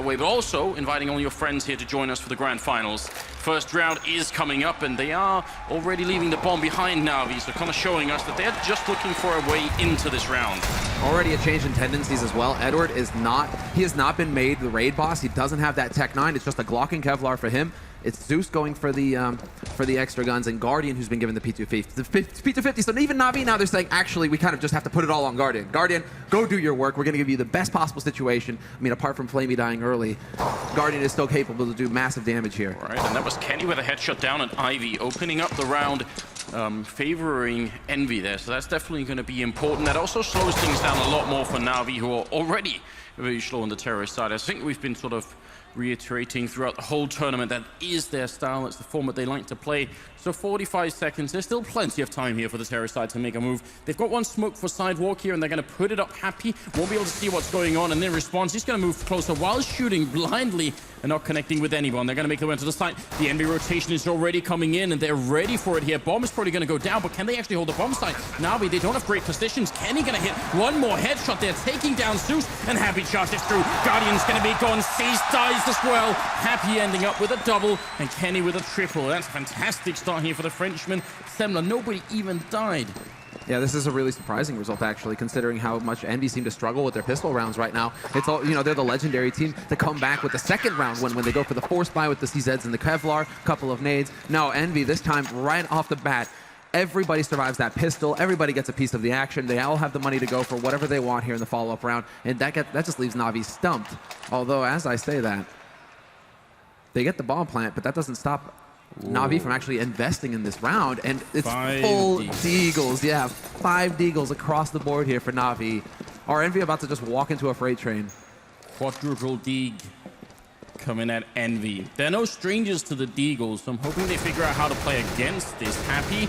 way, but also inviting all your friends here to join us for the grand finals. First round is coming up, and they are already leaving the bomb behind NaVi, so kind of showing us that they're just looking for a way into this round. Already a change in tendencies as well. Edward is not, he has not been made the raid boss. He doesn't have that Tech 9. It's just a Glock and Kevlar for him. It's Zeus going for the extra guns, and Guardian who's been given the P250. The P250. So even NaVi now they're saying, actually, we kind of just have to put it all on Guardian. Guardian, go do your work. We're going to give you the best possible situation. I mean, apart from Flamey dying early, Guardian is still capable to do massive damage here. All right, and that was Kenny with a headshot down on Ivy, opening up the round, favoring Envy there. So that's definitely going to be important. That also slows things down a lot more for NaVi, who are already very slow on the terrorist side. I think we've been sort of reiterating throughout the whole tournament that is their style. It's the format they like to play. So 45 seconds. There's still plenty of time here for the terrorist side to make a move. They've got one smoke for sidewalk here, and they're going to put it up. Happy won't be able to see what's going on, and in response, he's going to move closer while shooting blindly and not connecting with anyone. They're going to make their way to the site. The Envy rotation is already coming in, and they're ready for it here. Bomb is probably going to go down, but can they actually hold the bomb site? NaVi, they don't have great positions. Kenny going to hit one more headshot there, taking down Zeus, and Happy charges through. Guardian's going to be gone. Cease dies as well. Happy ending up with a double, and Kenny with a triple. That's a fantastic start here for the Frenchman. Semler, nobody even died. Yeah, this is a really surprising result, actually, considering how much Envy seem to struggle with their pistol rounds right now. It's all, you know, they're the legendary team to come back with the second round when they go for the force buy with the CZs and the Kevlar, couple of nades. No, Envy this time right off the bat. Everybody survives that pistol. Everybody gets a piece of the action. They all have the money to go for whatever they want here in the follow-up round, and that just leaves NaVi stumped. Although, as I say that, they get the bomb plant, but that doesn't stop NaVi from actually investing in this round, and it's full deagles. Yeah, 5 deagles across the board here for NaVi. Are Envy about to just walk into a freight train? Quadruple deag coming at Envy. They're no strangers to the deagles, so I'm hoping they figure out how to play against this. Happy,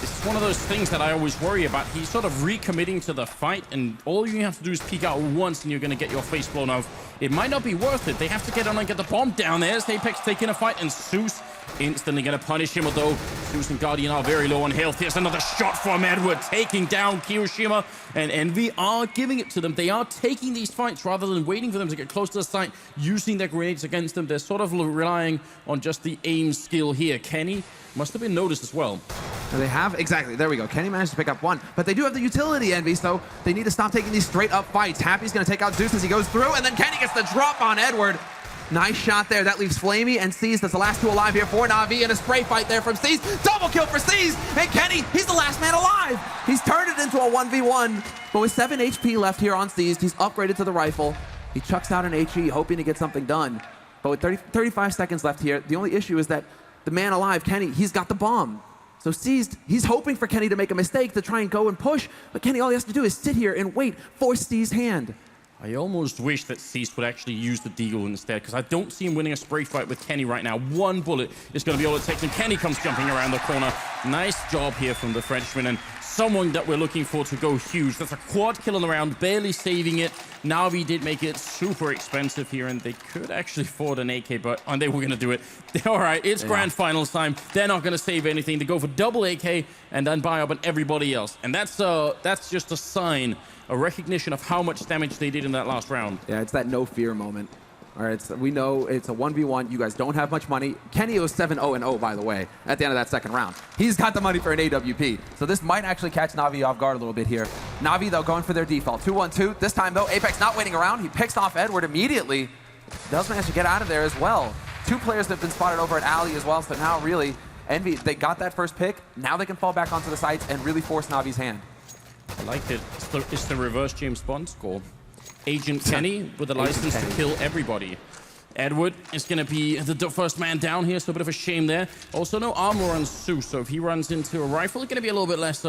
it's one of those things that I always worry about. He's sort of recommitting to the fight, and all you have to do is peek out once and you're going to get your face blown off. It might not be worth it. They have to get on and get the bomb down. There's Apex taking a fight, and Zeus instantly going to punish him, although Zeus and Guardian are very low on health. Here's another shot from Edward, taking down Kiyoshima, and Envy are giving it to them. They are taking these fights rather than waiting for them to get close to the site, using their grenades against them. They're sort of relying on just the aim skill here. Kenny must have been noticed as well. They have, exactly, there we go. Kenny managed to pick up one, but they do have the utility, Envy, so they need to stop taking these straight up fights. Happy's going to take out Zeus as he goes through, and then Kenny gets the drop on Edward. Nice shot there. That leaves Flamey and Seas. That's the last two alive here for NaVi, and a spray fight there from Seas. Double kill for Seas, and Kenny, he's the last man alive. He's turned it into a 1v1, but with 7 HP left here on Seas, he's upgraded to the rifle. He chucks out an HE, hoping to get something done. But with 35 seconds left here, the only issue is that the man alive, Kenny, he's got the bomb. So Seas, he's hoping for Kenny to make a mistake to try and go and push, but Kenny, all he has to do is sit here and wait for Seas' hand. I almost wish that Cease would actually use the deagle instead, because I don't see him winning a spray fight with Kenny right now. One bullet is going to be all it takes, and Kenny comes jumping around the corner. Nice job here from the Frenchman, and someone that we're looking for to go huge. That's a quad kill on the round, barely saving it. NaVi did make it super expensive here, and they could actually afford an AK, but they were going to do it. All right, it's grand finals time. They're not going to save anything. They go for double AK and then buy up on everybody else, and that's just a sign, a recognition of how much damage they did in that last round. Yeah, it's that no fear moment. All right, we know it's a 1v1. You guys don't have much money. Kenny was 7-0-0, by the way, at the end of that second round. He's got the money for an AWP. So this might actually catch NaVi off guard a little bit here. NaVi, though, going for their default. 2-1-2. This time, though, Apex not waiting around. He picks off Edward immediately. Does manage to get out of there as well. 2 players have been spotted over at Alley as well, so now really, Envy, they got that first pick. Now they can fall back onto the sites and really force NaVi's hand. I like it. It's the reverse James Bond score. Agent Kenny with the license to kill everybody. Edward is going to be the first man down here, so a bit of a shame there. Also, no armor on Zeus, so if he runs into a rifle, it's going to be a little bit less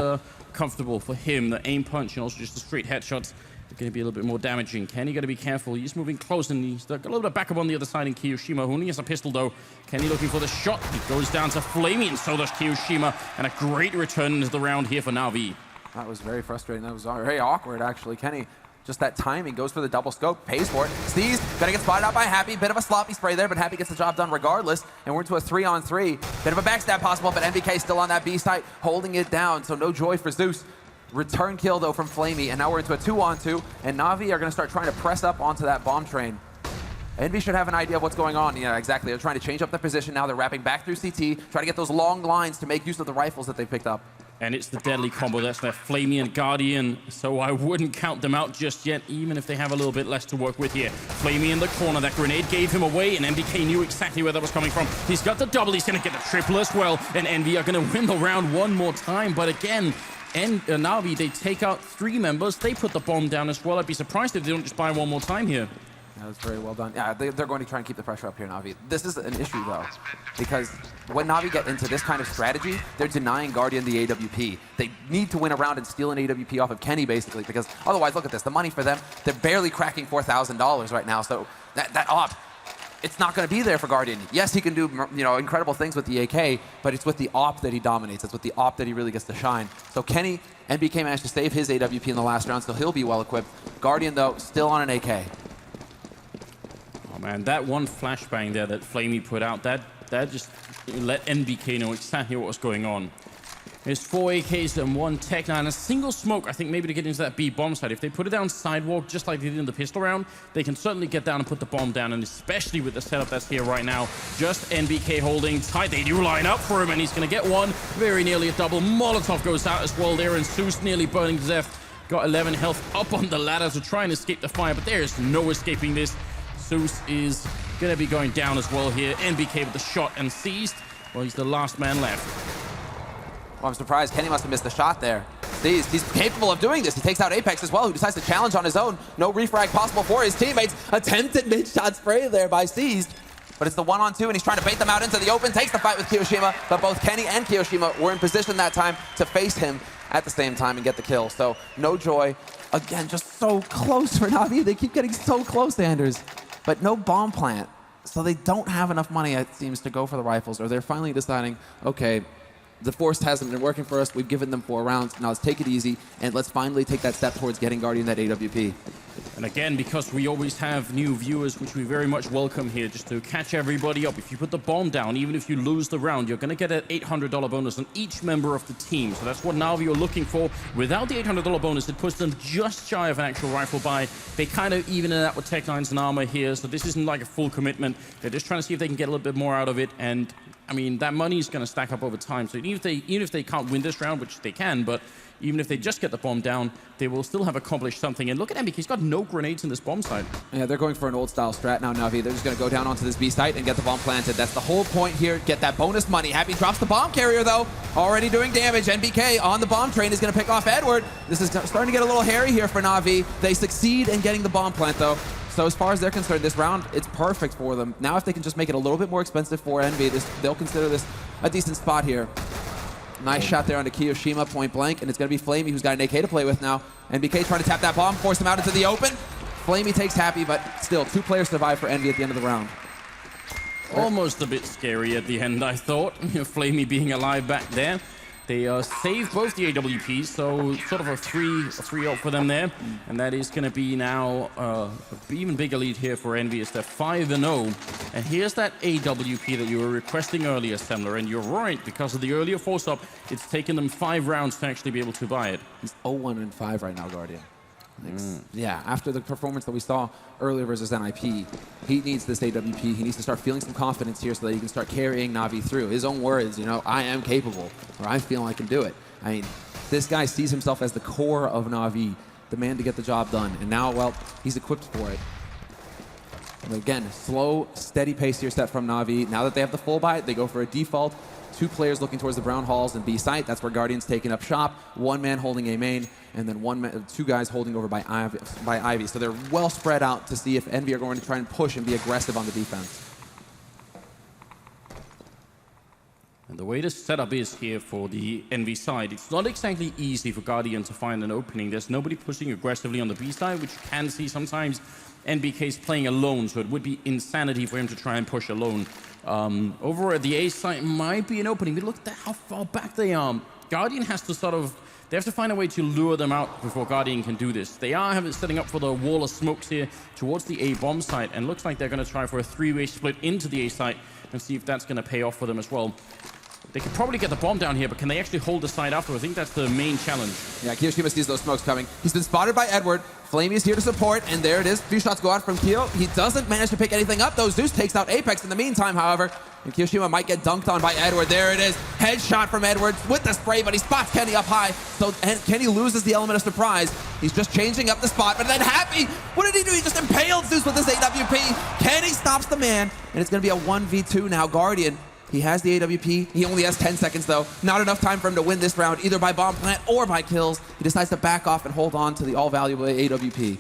comfortable for him. The aim punch and also just the straight headshots are going to be a little bit more damaging. Kenny got to be careful. He's moving close, and he's got a little bit of backup on the other side in Kiyoshima, who only has a pistol, though. Kenny looking for the shot. He goes down to Flamey, and so does Kiyoshima, and a great return into the round here for NaVi. That was very frustrating. That was very awkward, actually. Kenny, just that timing, goes for the double scope, pays for it. Steez gonna get spotted out by Happy. Bit of a sloppy spray there, but Happy gets the job done regardless. And we're into a 3-on-3. Bit of a backstab possible, but NVK still on that B site, holding it down. So no joy for Zeus. Return kill, though, from Flamey. And now we're into a 2-on-2. And NaVi are gonna start trying to press up onto that bomb train. EnVy should have an idea of what's going on. Yeah, exactly. They're trying to change up their position now. They're wrapping back through CT, trying to get those long lines to make use of the rifles that they picked up. And it's the deadly combo. That's their Flamey and Guardian. So I wouldn't count them out just yet, even if they have a little bit less to work with here. Flamey in the corner. That grenade gave him away, and NBK knew exactly where that was coming from. He's got the double. He's going to get the triple as well. And EnVy are going to win the round one more time. But again, NaVi, they take out 3 members. They put the bomb down as well. I'd be surprised if they don't just buy one more time here. That was very well done. Yeah, they're going to try and keep the pressure up here, NaVi. This is an issue, though, because when NaVi get into this kind of strategy, they're denying Guardian the AWP. They need to win a round and steal an AWP off of Kenny, basically, because otherwise, look at this. The money for them, they're barely cracking $4,000 right now, so that op, it's not going to be there for Guardian. Yes, he can do incredible things with the AK, but it's with the op that he dominates. It's with the op that he really gets to shine. So Kenny, NBK managed to save his AWP in the last round, so he'll be well equipped. Guardian, though, still on an AK. Oh man, that one flashbang there that Flamey put out, that just let NBK know exactly what was going on. There's 4 AKs and 1 Tech 9, a single smoke, I think, maybe to get into that B bomb site. If they put it down sidewalk, just like they did in the pistol round, they can certainly get down and put the bomb down, and especially with the setup that's here right now, just NBK holding tight. They do line up for him, and he's going to get one. Very nearly a double. Molotov goes out as well there, and Zeus nearly burning to death. Got 11 health up on the ladder to try and escape the fire, but there is no escaping this. Zeus is going to be going down as well here. NBK with the shot and seized. Well, he's the last man left. Well, I'm surprised. Kenny must have missed the shot there. He's capable of doing this. He takes out Apex as well, who decides to challenge on his own. No refrag possible for his teammates. Attempted mid-shot spray there by Seized. But it's the 1-on-2, and he's trying to bait them out into the open. Takes the fight with Kiyoshima, but both Kenny and Kiyoshima were in position that time to face him at the same time and get the kill. So, no joy. Again, just so close for NaVi. They keep getting so close, Anders. But no bomb plant. So they don't have enough money, it seems, to go for the rifles, or they're finally deciding, okay, the Force hasn't been working for us. We've given them 4 rounds. Now let's take it easy, and let's finally take that step towards getting Guardian that AWP. And again, because we always have new viewers, which we very much welcome here, just to catch everybody up. If you put the bomb down, even if you lose the round, you're going to get an $800 bonus on each member of the team. So that's what NaVi are looking for. Without the $800 bonus, it puts them just shy of an actual rifle buy. They kind of even it out with Tech 9s and armor here, so this isn't like a full commitment. They're just trying to see if they can get a little bit more out of it. And I mean, that money is going to stack up over time. So even if they can't win this round, which they can, but even if they just get the bomb down, they will still have accomplished something. And look at NBK, he's got no grenades in this bomb site. Yeah, they're going for an old-style strat now, NaVi. They're just going to go down onto this B site and get the bomb planted. That's the whole point here. Get that bonus money. Happy drops the bomb carrier, though. Already doing damage. NBK on the bomb train is going to pick off Edward. This is starting to get a little hairy here for NaVi. They succeed in getting the bomb plant, though. So as far as they're concerned, this round, it's perfect for them. Now if they can just make it a little bit more expensive for EnVy, they'll consider this a decent spot here. Nice shot there onto Kiyoshima, point blank, and it's going to be Flamey who's got an AK to play with now. NBK trying to tap that bomb, force him out into the open. Flamey takes Happy, but still, 2 players survive for EnVy at the end of the round. Almost a bit scary at the end, I thought. Flamey being alive back there. They saved both the AWPs, so sort of a 3-0 for them there. And that is going to be now an even bigger lead here for EnVy. It's their 5-0. And here's that AWP that you were requesting earlier, Semler. And you're right, because of the earlier force-up, it's taken them 5 rounds to actually be able to buy it. He's 0-1-5 right now, Guardian. Yeah, after the performance that we saw earlier versus NIP, he needs this AWP. He needs to start feeling some confidence here so that he can start carrying NaVi through. His own words, I am capable, or I feel I can do it. I mean, this guy sees himself as the core of NaVi, the man to get the job done. And now, well, he's equipped for it. But again, slow, steady pace here set from NaVi. Now that they have the full buy, they go for a default. 2 players looking towards the brown halls and B site. That's where Guardian's taking up shop. 1 man holding A main, and then 2 guys holding over by Ivy. So they're well spread out to see if EnVy are going to try and push and be aggressive on the defense. And the way the setup is here for the EnVy side, it's not exactly easy for Guardian to find an opening. There's nobody pushing aggressively on the B side, which you can see sometimes. NBK's playing alone, so it would be insanity for him to try and push alone. Over at the A site might be an opening, but look at how far back they are. Guardian has to they have to find a way to lure them out before Guardian can do this. They are setting up for the wall of smokes here towards the A bomb site, and looks like they're going to try for a 3-way split into the A site and see if that's going to pay off for them as well. They could probably get the bomb down here, but can they actually hold the side after? I think that's the main challenge. Yeah, Kiyoshima sees those smokes coming. He's been spotted by Edward. Flamey is here to support, and there it is. A few shots go out from Kyo. He doesn't manage to pick anything up, though. Zeus takes out Apex in the meantime, however. And Kiyoshima might get dunked on by Edward. There it is. Headshot from Edward with the spray, but he spots Kenny up high. So Kenny loses the element of surprise. He's just changing up the spot, but then Happy, what did he do? He just impaled Zeus with his AWP. Kenny stops the man, and it's going to be a 1v2 now. Guardian, he has the AWP. He only has 10 seconds, though. Not enough time for him to win this round, either by bomb plant or by kills. He decides to back off and hold on to the all-valuable AWP.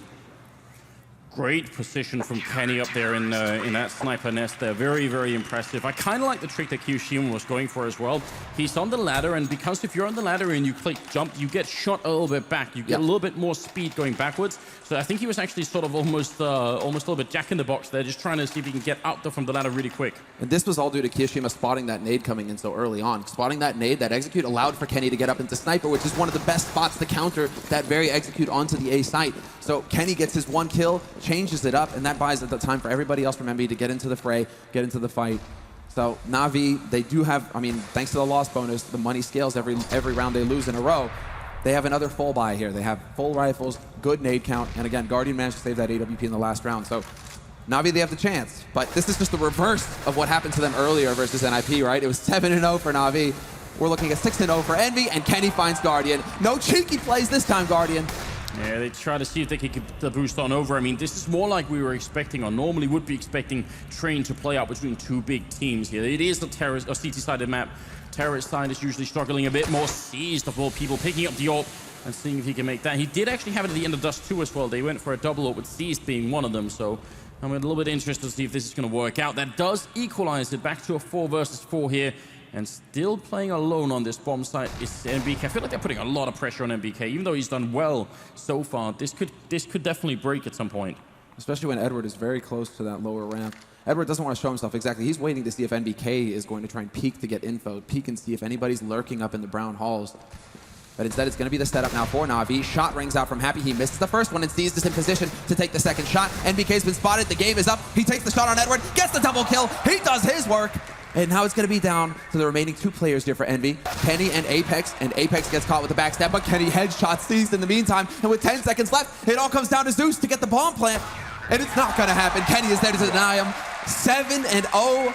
Great position from Kenny up there in that sniper nest there. Very, very impressive. I kind of like the trick that Kiyoshima was going for as well. He's on the ladder, and because if you're on the ladder and you click jump, you get shot a little bit back. You get a little bit more speed going backwards. So I think he was actually sort of almost a little bit jack in the box there, just trying to see if he can get out there from the ladder really quick. And this was all due to Kiyoshima spotting that nade coming in so early on. Spotting that nade, that execute, allowed for Kenny to get up into sniper, which is one of the best spots to counter that very execute onto the A site. So Kenny gets his one kill, changes it up, and that buys the time for everybody else from NV to get into the fray, get into the fight. So NaVi, they do have, I mean, thanks to the loss bonus, the money scales every round they lose in a row. They have another full buy here. They have full rifles, good nade count, and again, Guardian managed to save that AWP in the last round. So NaVi, they have the chance, but this is just the reverse of what happened to them earlier versus NIP, right? It was 7-0 for NaVi. We're looking at 6-0 for EnVy, and Kenny finds Guardian. No cheeky plays this time, Guardian. Yeah, they try to see if they can get the boost on over. I mean, this is more like we were expecting, or normally would be expecting, Train to play out between two big teams here. It is the terrorist or CT-sided map. Terrorist side is usually struggling a bit more. Seized of all people, picking up the AWP and seeing if he can make that. He did actually have it at the end of Dust 2 as well. They went for a double AWP with Seized being one of them, so I'm a little bit interested to see if this is going to work out. That does equalize it back to a 4 versus 4 here. And still playing alone on this bomb site is NBK. I feel like they're putting a lot of pressure on NBK. Even though he's done well so far, this could definitely break at some point. Especially when Edward is very close to that lower ramp. Edward doesn't want to show himself exactly. He's waiting to see if NBK is going to try and peek to get info. Peek and see if anybody's lurking up in the brown halls. But instead, it's going to be the setup now for NaVi. Shot rings out from Happy. He misses the first one and Seized is in position to take the second shot. NBK's been spotted. The game is up. He takes the shot on Edward, gets the double kill. He does his work. And now it's going to be down to the remaining 2 players here for EnVy, Kenny and Apex gets caught with the backstab, but Kenny headshots Seized in the meantime, and with 10 seconds left, it all comes down to Zeus to get the bomb plant, and it's not going to happen. Kenny is there to deny him. 7-0,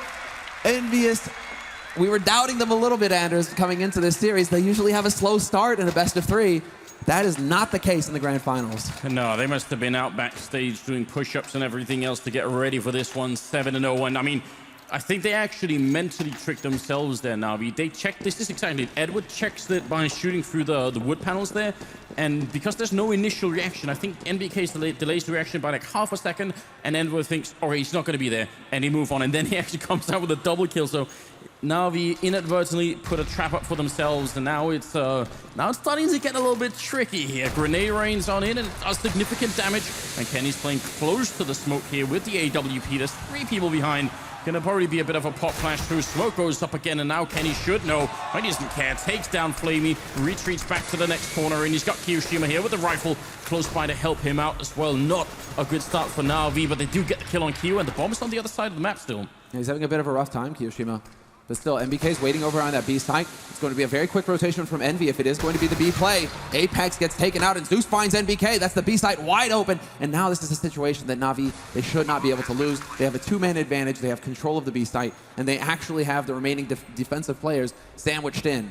EnVyUs. We were doubting them a little bit, Anders, coming into this series. They usually have a slow start in a best of 3. That is not the case in the grand finals. No, they must have been out backstage doing push-ups and everything else to get ready for this one. 7-0, and I mean, I think they actually mentally tricked themselves there, NaVi. They checked, this is exactly it. Edward checks it by shooting through the wood panels there. And because there's no initial reaction, I think NBK's delays the reaction by like half a second. And Edward thinks, all right, he's not going to be there. And he move on. And then he actually comes out with a double kill. So NaVi inadvertently put a trap up for themselves. And now it's starting to get a little bit tricky here. Grenade rains on in and it does significant damage. And Kenny's playing close to the smoke here with the AWP. There's 3 people behind. Gonna probably be a bit of a pop flash through. Smoke goes up again, and now Kenny should know, but he doesn't care. Takes down Flamey, retreats back to the next corner, and he's got Kiyoshima here with the rifle close by to help him out as well. Not a good start for NaVi, but they do get the kill on Kiyo, and the bomb's on the other side of the map still. Yeah, he's having a bit of a rough time, Kiyoshima. But still, NBK's waiting over on that B site. It's going to be a very quick rotation from EnVy if it is going to be the B play. Apex gets taken out, and Zeus finds NBK. That's the B site wide open. And now this is a situation that NaVi, they should not be able to lose. They have a 2-man advantage. They have control of the B site. And they actually have the remaining defensive players sandwiched in.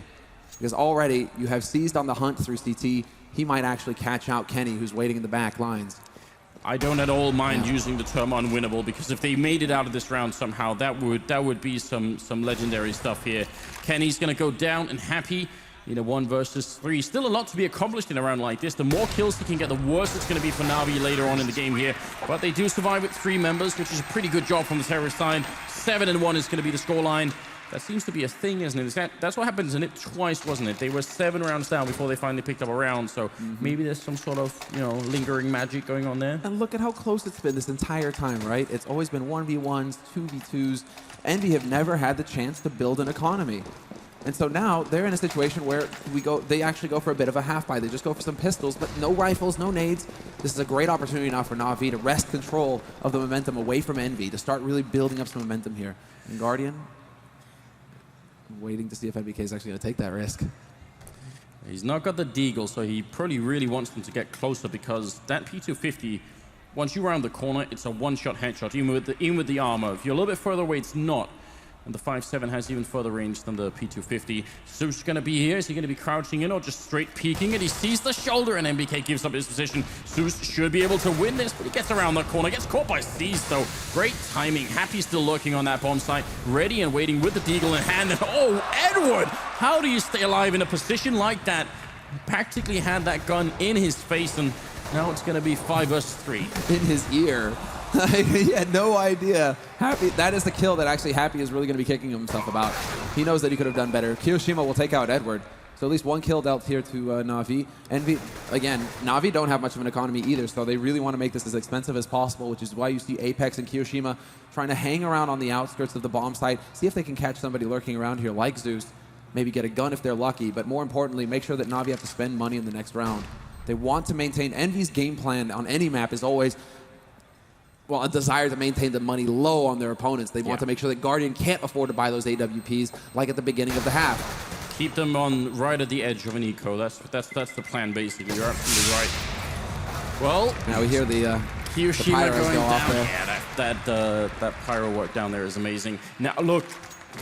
Because already you have Seized on the hunt through CT. He might actually catch out Kenny, who's waiting in the back lines. I don't at all mind using the term unwinnable, because if they made it out of this round somehow, that would be some legendary stuff here. Kenny's going to go down, and Happy in a 1 versus 3. Still a lot to be accomplished in a round like this. The more kills he can get, the worse it's going to be for NaVi later on in the game here. But they do survive with 3 members, which is a pretty good job from the terrorist side. 7-1 is going to be the scoreline. That seems to be a thing, isn't it? That's what happened in it twice, wasn't it? They were 7 rounds down before they finally picked up a round, so maybe there's some sort of, lingering magic going on there. And look at how close it's been this entire time, right? It's always been 1v1s, 2v2s. EnVy have never had the chance to build an economy. And so now they're in a situation where they actually go for a bit of a half buy. They just go for some pistols, but no rifles, no nades. This is a great opportunity now for NaVi to wrest control of the momentum away from EnVy, to start really building up some momentum here. And Guardian, Waiting to see if NBK is actually going to take that risk. He's not got the deagle, so he probably really wants them to get closer because that P250, once you round the corner, it's a one-shot headshot, even with the armor. If you're a little bit further away, it's not. And the 5.7 has even further range than the P250. Zeus going to be here. Is he going to be crouching in or just straight peeking it? He sees the shoulder and NBK gives up his position. Zeus should be able to win this, but he gets around the corner. Gets caught by C's though. Great timing. Happy still lurking on that bomb site. Ready and waiting with the deagle in hand. And oh, Edward! How do you stay alive in a position like that? He practically had that gun in his face, and now it's going to be 5 vs 3. In his ear. He had no idea. Happy, that is the kill that actually Happy is really going to be kicking himself about. He knows that he could have done better. Kiyoshima will take out Edward. So at least one kill dealt here to NaVi. EnVy, again, NaVi don't have much of an economy either, so they really want to make this as expensive as possible, which is why you see Apex and Kiyoshima trying to hang around on the outskirts of the bomb site, see if they can catch somebody lurking around here like Zeus, maybe get a gun if they're lucky, but more importantly, make sure that NaVi have to spend money in the next round. They want to maintain, EnVy's game plan on any map is always, well, a desire to maintain the money low on their opponents. They want to make sure that Guardian can't afford to buy those AWPs like at the beginning of the half. Keep them on right at the edge of an eco. That's the plan, basically. You're absolutely right. Well, now we hear the Kiyoshima going go down. off there. Yeah, that pyro work down there is amazing. Now, look,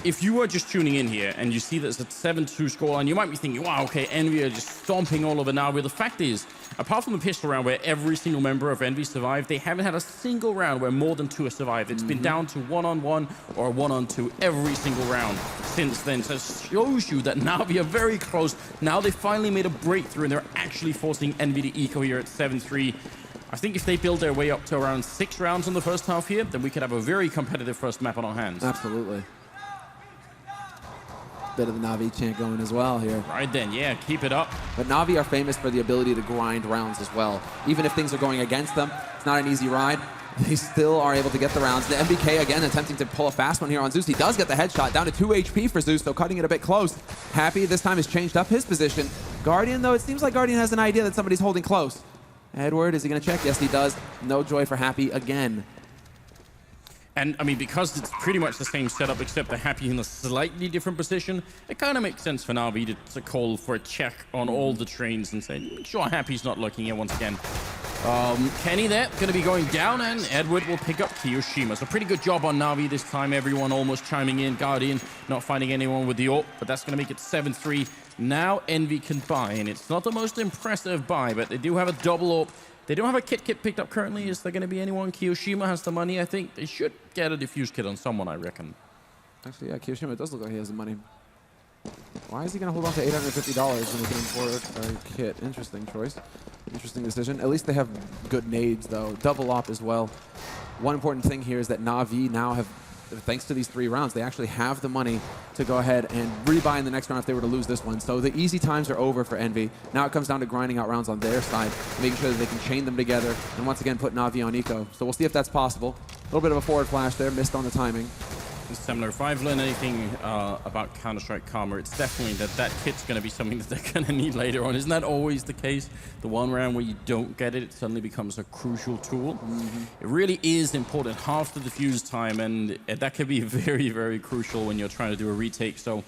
if you were just tuning in here and you see that it's a 7-2 scoreline, you might be thinking, wow, okay, EnVy are just stomping all over NaVi. The fact is, apart from the pistol round where every single member of EnVy survived, they haven't had a single round where more than 2 have survived. It's been down to 1-on-1 or 1-on-2 every single round since then. So it shows you that NaVi are very close. Now they finally made a breakthrough and they're actually forcing EnVy to eco here at 7-3. I think if they build their way up to around 6 rounds in the first half here, then we could have a very competitive first map on our hands. Absolutely. Bit of the NaVi chant going as well here. Right then, yeah, keep it up. But NaVi are famous for the ability to grind rounds as well. Even if things are going against them, it's not an easy ride. They still are able to get the rounds. The NBK again attempting to pull a fast one here on Zeus. He does get the headshot, down to 2 HP for Zeus, though cutting it a bit close. Happy this time has changed up his position. Guardian, though, it seems like Guardian has an idea that somebody's holding close. Edward, is he going to check? Yes, he does. No joy for Happy again. And, I mean, because it's pretty much the same setup, except they're Happy in a slightly different position, it kind of makes sense for NaVi to call for a check on all the trains and say, make sure Happy's not looking here once again. Kenny there, going to be going down, and Edward will pick up Kiyoshima. So pretty good job on NaVi this time. Everyone almost chiming in. Guardian not finding anyone with the AWP, but that's going to make it 7-3. Now EnVy can buy, and it's not the most impressive buy, but they do have a double AWP. They don't have a kit picked up currently. Is there going to be anyone? Kiyoshima has the money, I think. They should get a defuse kit on someone, I reckon. Actually, yeah, Kiyoshima does look like he has the money. Why is he going to hold on to $850 when he can afford a kit? Interesting choice. Interesting decision. At least they have good nades, though. Double op as well. One important thing here is that NaVi now have, thanks to these 3 rounds, they actually have the money to go ahead and rebuy in the next round if they were to lose this one. So the easy times are over for EnVy. Now it comes down to grinding out rounds on their side, making sure that they can chain them together, and once again put NaVi on eco. So we'll see if that's possible. A little bit of a forward flash there, missed on the timing. Similar. If I've learned anything about Counter-Strike Karma, it's definitely that kit's going to be something that they're going to need later on. Isn't that always the case? The one round where you don't get it, it suddenly becomes a crucial tool. It really is important. Half the defuse time, and that can be very, very crucial when you're trying to do a retake. So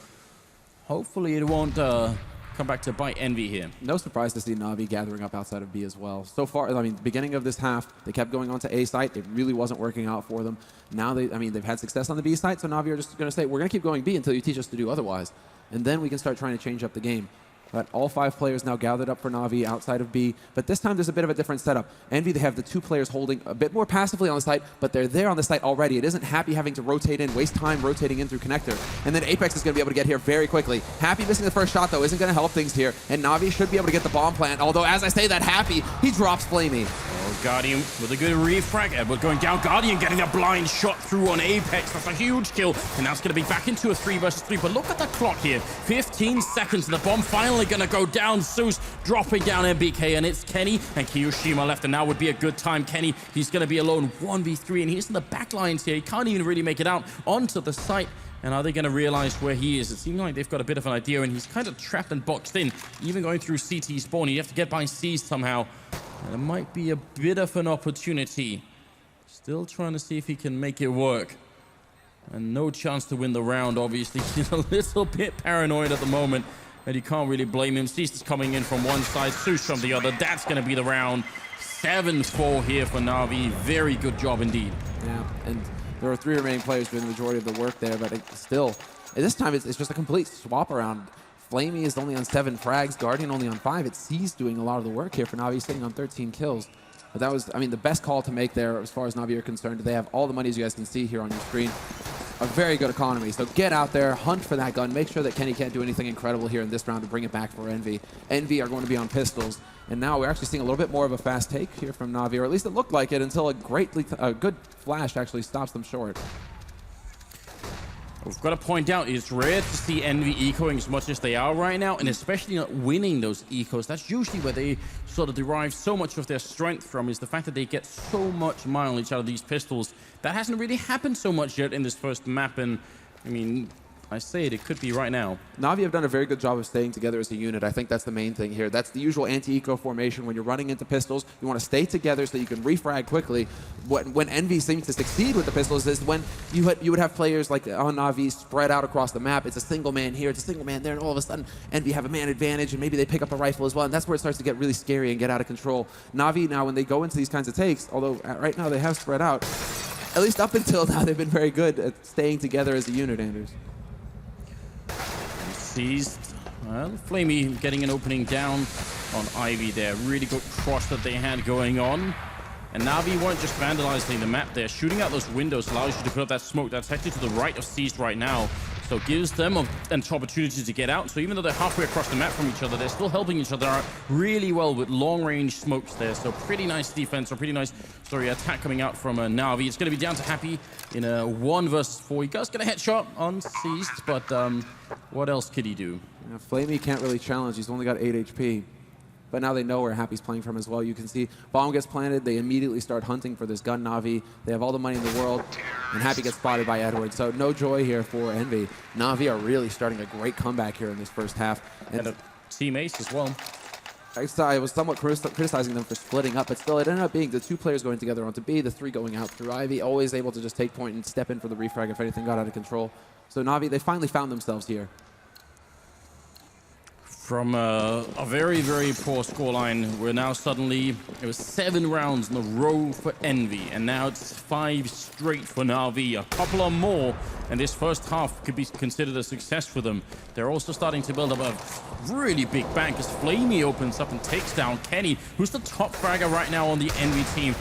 hopefully it won't come back to bite EnVy here. No surprise to see NaVi gathering up outside of B as well. So far, I mean, beginning of this half, they kept going on to A site. It really wasn't working out for them. Now they've had success on the B site, so NaVi are just going to say, we're going to keep going B until you teach us to do otherwise. And then we can start trying to change up the game. But all 5 players now gathered up for NaVi outside of B. But this time there's a bit of a different setup. EnVy, they have the 2 players holding a bit more passively on the site, but they're there on the site already. It isn't Happy having to rotate in, waste time rotating in through connector. And then Apex is going to be able to get here very quickly. Happy missing the first shot, though, isn't going to help things here. And NaVi should be able to get the bomb plant. Although, as I say that, Happy, he drops Flamey. Oh, Guardian with a good refrag. Edward going down. Guardian getting a blind shot through on Apex. That's a huge kill. And now it's going to be back into a 3 versus 3. But look at the clock here. 15 seconds, and the bomb finally going to go down. Zeus dropping down NBK, and it's Kenny and Kiyoshima left, and now would be a good time. Kenny, he's going to be alone 1v3, and he's in the back lines here. He can't even really make it out onto the site. And are they going to realize where he is? It seems like they've got a bit of an idea, and he's kind of trapped and boxed in, even going through CT spawn. You have to get by C's somehow, and it might be a bit of an opportunity. Still trying to see if he can make it work. And no chance to win the round, obviously. He's a little bit paranoid at the moment, and you can't really blame him. Cease is coming in from one side, Zeus from the other. That's going to be the round. 7-4 here for NaVi. Very good job indeed. Yeah, and there are 3 remaining players doing the majority of the work there, but still, at this time, it's just a complete swap around. Flamey is only on 7 frags, Guardian only on 5. It's C's doing a lot of the work here for NaVi, sitting on 13 kills. But that was, I mean, the best call to make there as far as NaVi are concerned. They have all the money, as you guys can see here on your screen. A very good economy. So get out there, hunt for that gun. Make sure that Kenny can't do anything incredible here in this round to bring it back for Envy. Envy are going to be on pistols. And now we're actually seeing a little bit more of a fast take here from NaVi, or at least it looked like it until a good flash actually stops them short. We've got to point out, it's rare to see Envy ecoing as much as they are right now, and especially not winning those ecos. That's usually where they sort of derive so much of their strength from, is the fact that they get so much mileage out of these pistols. That hasn't really happened so much yet in this first map, and I mean, I say it could be right now. NaVi have done a very good job of staying together as a unit. I think that's the main thing here. That's the usual anti-eco formation. When you're running into pistols, you want to stay together so you can refrag quickly. When Envy seems to succeed with the pistols is when you would have players like on NaVi spread out across the map. It's a single man here, it's a single man there, and all of a sudden Envy have a man advantage, and maybe they pick up a rifle as well, and that's where it starts to get really scary and get out of control. NaVi now, when they go into these kinds of takes, although right now they have spread out, at least up until now they've been very good at staying together as a unit, Anders. Seized. Well, Flamey getting an opening down on Ivy there. Really good cross that they had going on. And NaVi weren't just vandalizing the map there. Shooting out those windows allows you to put up that smoke that's actually to the right of Seized right now. So gives them an opportunity to get out. So even though they're halfway across the map from each other, they're still helping each other out really well with long-range smokes there. So pretty nice defense, or pretty nice, sorry, attack coming out from NaVi. It's going to be down to Happy in a 1 versus 4. He does get a headshot on Seized, but what else could he do? You know, Flamey can't really challenge. He's only got 8 HP. But now they know where Happy's playing from as well. You can see bomb gets planted. They immediately start hunting for this gun NaVi. They have all the money in the world. And Happy gets spotted by Edward. So no joy here for Envy. NaVi are really starting a great comeback here in this first half. And a team ace as well. I was somewhat criticizing them for splitting up, but still it ended up being the 2 players going together onto B, the 3 going out through Ivy, always able to just take point and step in for the refrag if anything got out of control. So NaVi, they finally found themselves here. From a very, very poor scoreline, we're now suddenly, it was 7 rounds in a row for Envy, and now it's 5 straight for NaVi. A couple or more, and this first half could be considered a success for them. They're also starting to build up a really big bank as Flamey opens up and takes down Kenny, who's the top fragger right now on the Envy team.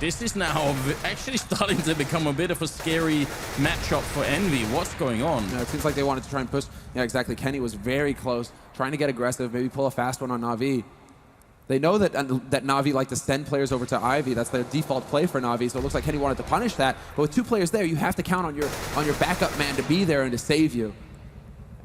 This is now actually starting to become a bit of a scary matchup for Envy. What's going on? Yeah, it seems like they wanted to try and push. Yeah, exactly. Kenny was very close, trying to get aggressive, maybe pull a fast one on NaVi. They know that NaVi like to send players over to Ivy. That's their default play for NaVi, so it looks like Kenny wanted to punish that. But with 2 players there, you have to count on your backup man to be there and to save you.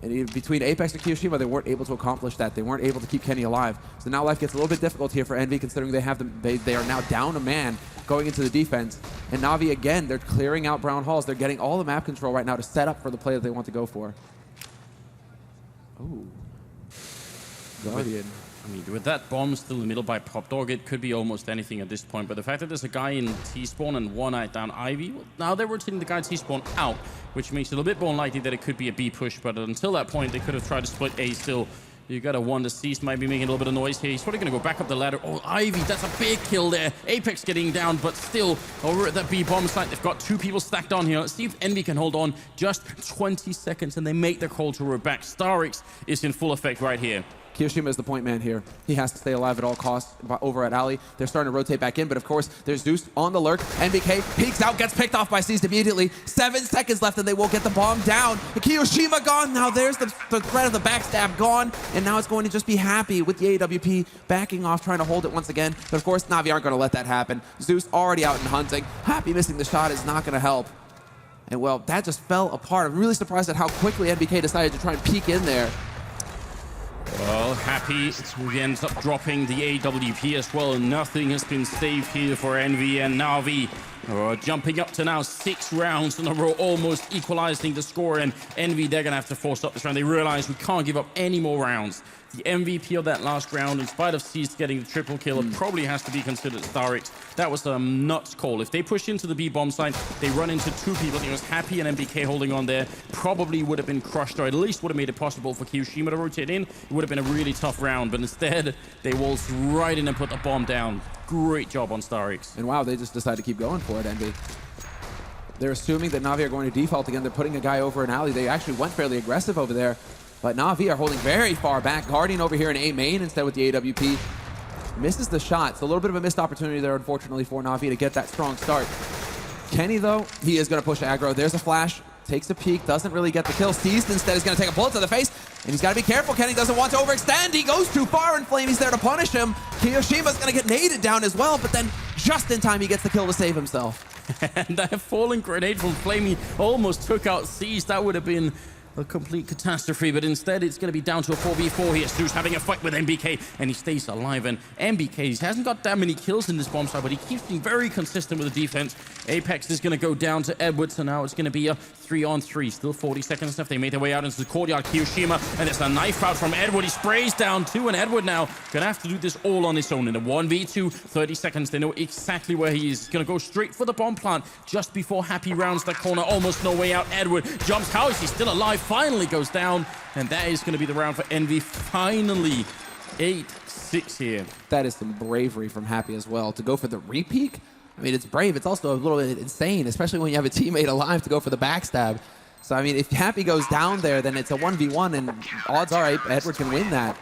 And between Apex and Kiyoshima, they weren't able to accomplish that. They weren't able to keep Kenny alive. So now life gets a little bit difficult here for Envy, considering they are now down a man going into the defense. And NaVi, again, they're clearing out Brown Halls. They're getting all the map control right now to set up for the play that they want to go for. Oh. Guardian. I mean, with that bomb still in the middle by Pop Dog, it could be almost anything at this point. But the fact that there's a guy in T-spawn and 1 eye down Ivy, well, now they're rotating the guy T-spawn out, which makes it a little bit more likely that it could be a B push. But until that point, they could have tried to split A still. You got a 1 deceased, might be making a little bit of noise here. He's probably going to go back up the ladder. Oh, Ivy, that's a big kill there. Apex getting down, but still over at that B bomb site. They've got 2 people stacked on here. Let's see if Envy can hold on just 20 seconds, and they make the call to roll back. Starix is in full effect right here. Kiyoshima is the point man here. He has to stay alive at all costs over at Ali. They're starting to rotate back in, but of course, there's Zeus on the lurk. NBK peeks out, gets picked off by Seized immediately. 7 seconds left, and they will get the bomb down. Kiyoshima gone. Now there's the threat of the backstab gone, and now it's going to just be Happy with the AWP backing off, trying to hold it once again. But of course, NaVi aren't going to let that happen. Zeus already out and hunting. Happy missing the shot is not going to help. And well, that just fell apart. I'm really surprised at how quickly NBK decided to try and peek in there. Well, Well, Happy he ends up dropping the AWP as well, and nothing has been saved here for EnVy and NaVi. Jumping up to now 6 rounds in a row, almost equalizing the score, and EnVy, they're going to have to force up this round. They realize we can't give up any more rounds. The MVP of that last round, in spite of Cease getting the triple kill, it probably has to be considered Starix. That was a nuts call. If they push into the B bomb site, they run into 2 people. It was Happy and MBK holding on there. Probably would have been crushed, or at least would have made it possible for kioShiMa to rotate in. It would have been a really tough round, but instead, they waltzed right in and put the bomb down. Great job on Starix. And wow, they just decided to keep going for it, EnVy. They're assuming that NaVi are going to default again. They're putting a guy over an alley. They actually went fairly aggressive over there. But NaVi are holding very far back. Guardian over here in A main instead with the AWP. Misses the shot. It's a little bit of a missed opportunity there, unfortunately, for NaVi to get that strong start. Kenny, though, he is going to push aggro. There's a flash. Takes a peek. Doesn't really get the kill. Seized instead is going to take a bullet to the face. And he's got to be careful. Kenny doesn't want to overextend. He goes too far, and Flamey's there to punish him. kioShiMa's going to get naded down as well, but then just in time he gets the kill to save himself. And that falling grenade from Flamey almost took out Cease. That would have been a complete catastrophe, but instead it's going to be down to a 4v4 here. Stu's having a fight with MBK, and he stays alive. And MBK hasn't got that many kills in this bomb site, but he keeps being very consistent with the defense. Apex is going to go down to Edward, so now it's going to be a 3-on-3. Still 40 seconds left. They made their way out into the courtyard. kioShiMa, and there's a knife out from Edward. He sprays down 2, and Edward now going to have to do this all on his own in a 1v2. 30 seconds. They know exactly where he is. Going to go straight for the bomb plant just before Happy rounds that corner. Almost no way out. Edward jumps. How is he still alive? Finally goes down, and that is going to be the round for EnVy. Finally 8-6 here. That is some bravery from Happy as well. To go for the repeat, I mean, it's brave. It's also a little bit insane, especially when you have a teammate alive to go for the backstab. So, I mean, if Happy goes down there, then it's a 1v1, and odds are Edward can win that.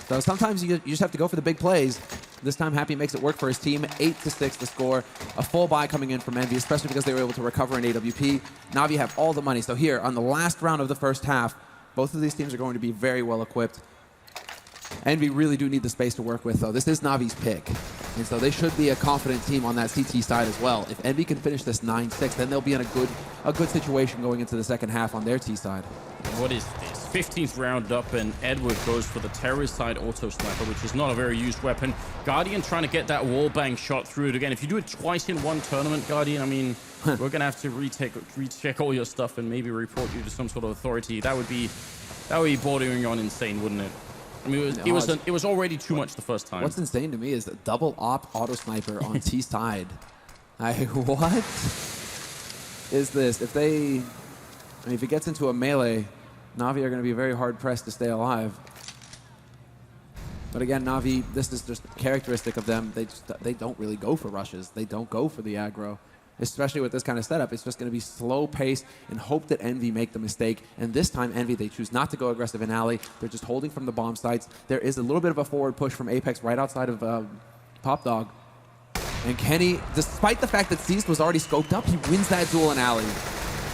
So sometimes you just have to go for the big plays. This time, Happy makes it work for his team. 8-6 the score. A full buy coming in from EnVy, especially because they were able to recover an AWP. NaVi have all the money. So here, on the last round of the first half, both of these teams are going to be very well equipped. EnVy really do need the space to work with, though. This is NaVi's pick. And so they should be a confident team on that CT side as well. If EnVy can finish this 9-6, then they'll be in a good situation going into the second half on their T side. What is this? 15th round up, and Edward goes for the terrorist side auto sniper, which is not a very used weapon. Guardian trying to get that wall bang shot through it again. If you do it twice in one tournament, Guardian, I mean, we're going to have to recheck all your stuff and maybe report you to some sort of authority. That would be bordering on insane, wouldn't it? I mean, it was already too much the first time. What's insane to me is the double op auto sniper on T side. What is this? If it gets into a melee, NaVi are going to be very hard pressed to stay alive. But again, NaVi, this is just characteristic of them. They don't really go for rushes. They don't go for the aggro. Especially with this kind of setup, it's just going to be slow pace and hope that EnVy make the mistake. And this time, EnVy, they choose not to go aggressive in alley. They're just holding from the bomb sites. There is a little bit of a forward push from Apex right outside of Pop Dog. And Kenny, despite the fact that Cease was already scoped up, he wins that duel in alley.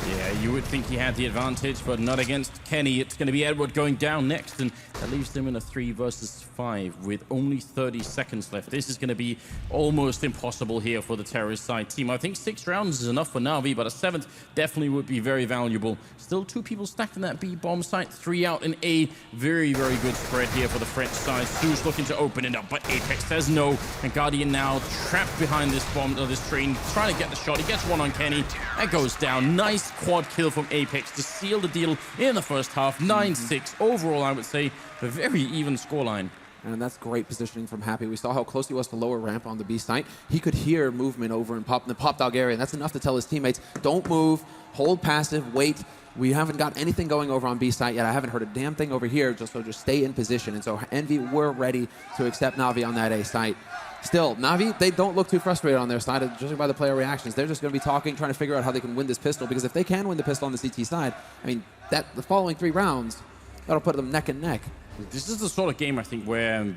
Yeah, you would think he had the advantage, but not against Kenny. It's going to be Edward going down next, and that leaves them in a 3 versus 5 with only 30 seconds left. This is going to be almost impossible here for the terrorist side team. I think 6 rounds is enough for NaVi, but a 7th definitely would be very valuable. Still 2 people stacked in that B bomb site, 3 out in A. Very, very good spread here for the French side. Stu's looking to open it up, but Apex says no, and Guardian now trapped behind this bomb, or this train, trying to get the shot. He gets one on Kenny. That goes down. Nice quad kill from Apex to seal the deal in the first half. 9-6 overall, I would say a very even scoreline. And that's great positioning from Happy. We saw how close he was to lower ramp on the B site. He could hear movement over in the Pop Dog area, and that's enough to tell his teammates, don't move, hold passive, wait. We haven't got anything going over on B site yet. I haven't heard a damn thing over here, so just stay in position. And so EnVy were ready to accept NaVi on that A site. Still, NaVi, they don't look too frustrated on their side, judging by the player reactions. They're just going to be talking, trying to figure out how they can win this pistol, because if they can win the pistol on the CT side, I mean, the following 3 rounds, that'll put them neck and neck. This is the sort of game, I think, where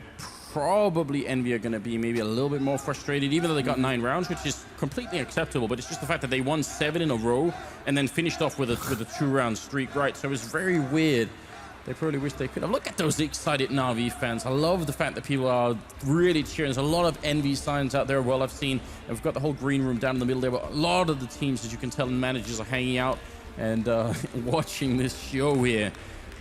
probably EnVy are going to be maybe a little bit more frustrated, even though they got 9 rounds, which is completely acceptable. But it's just the fact that they won 7 in a row and then finished off with a 2-round streak, right? So it's very weird. They probably wish they could have. Look at those excited NaVi fans. I love the fact that people are really cheering. There's a lot of EnVy signs out there. Well, I've seen, we've got the whole green room down in the middle there, but a lot of the teams, as you can tell, and managers are hanging out and watching this show here.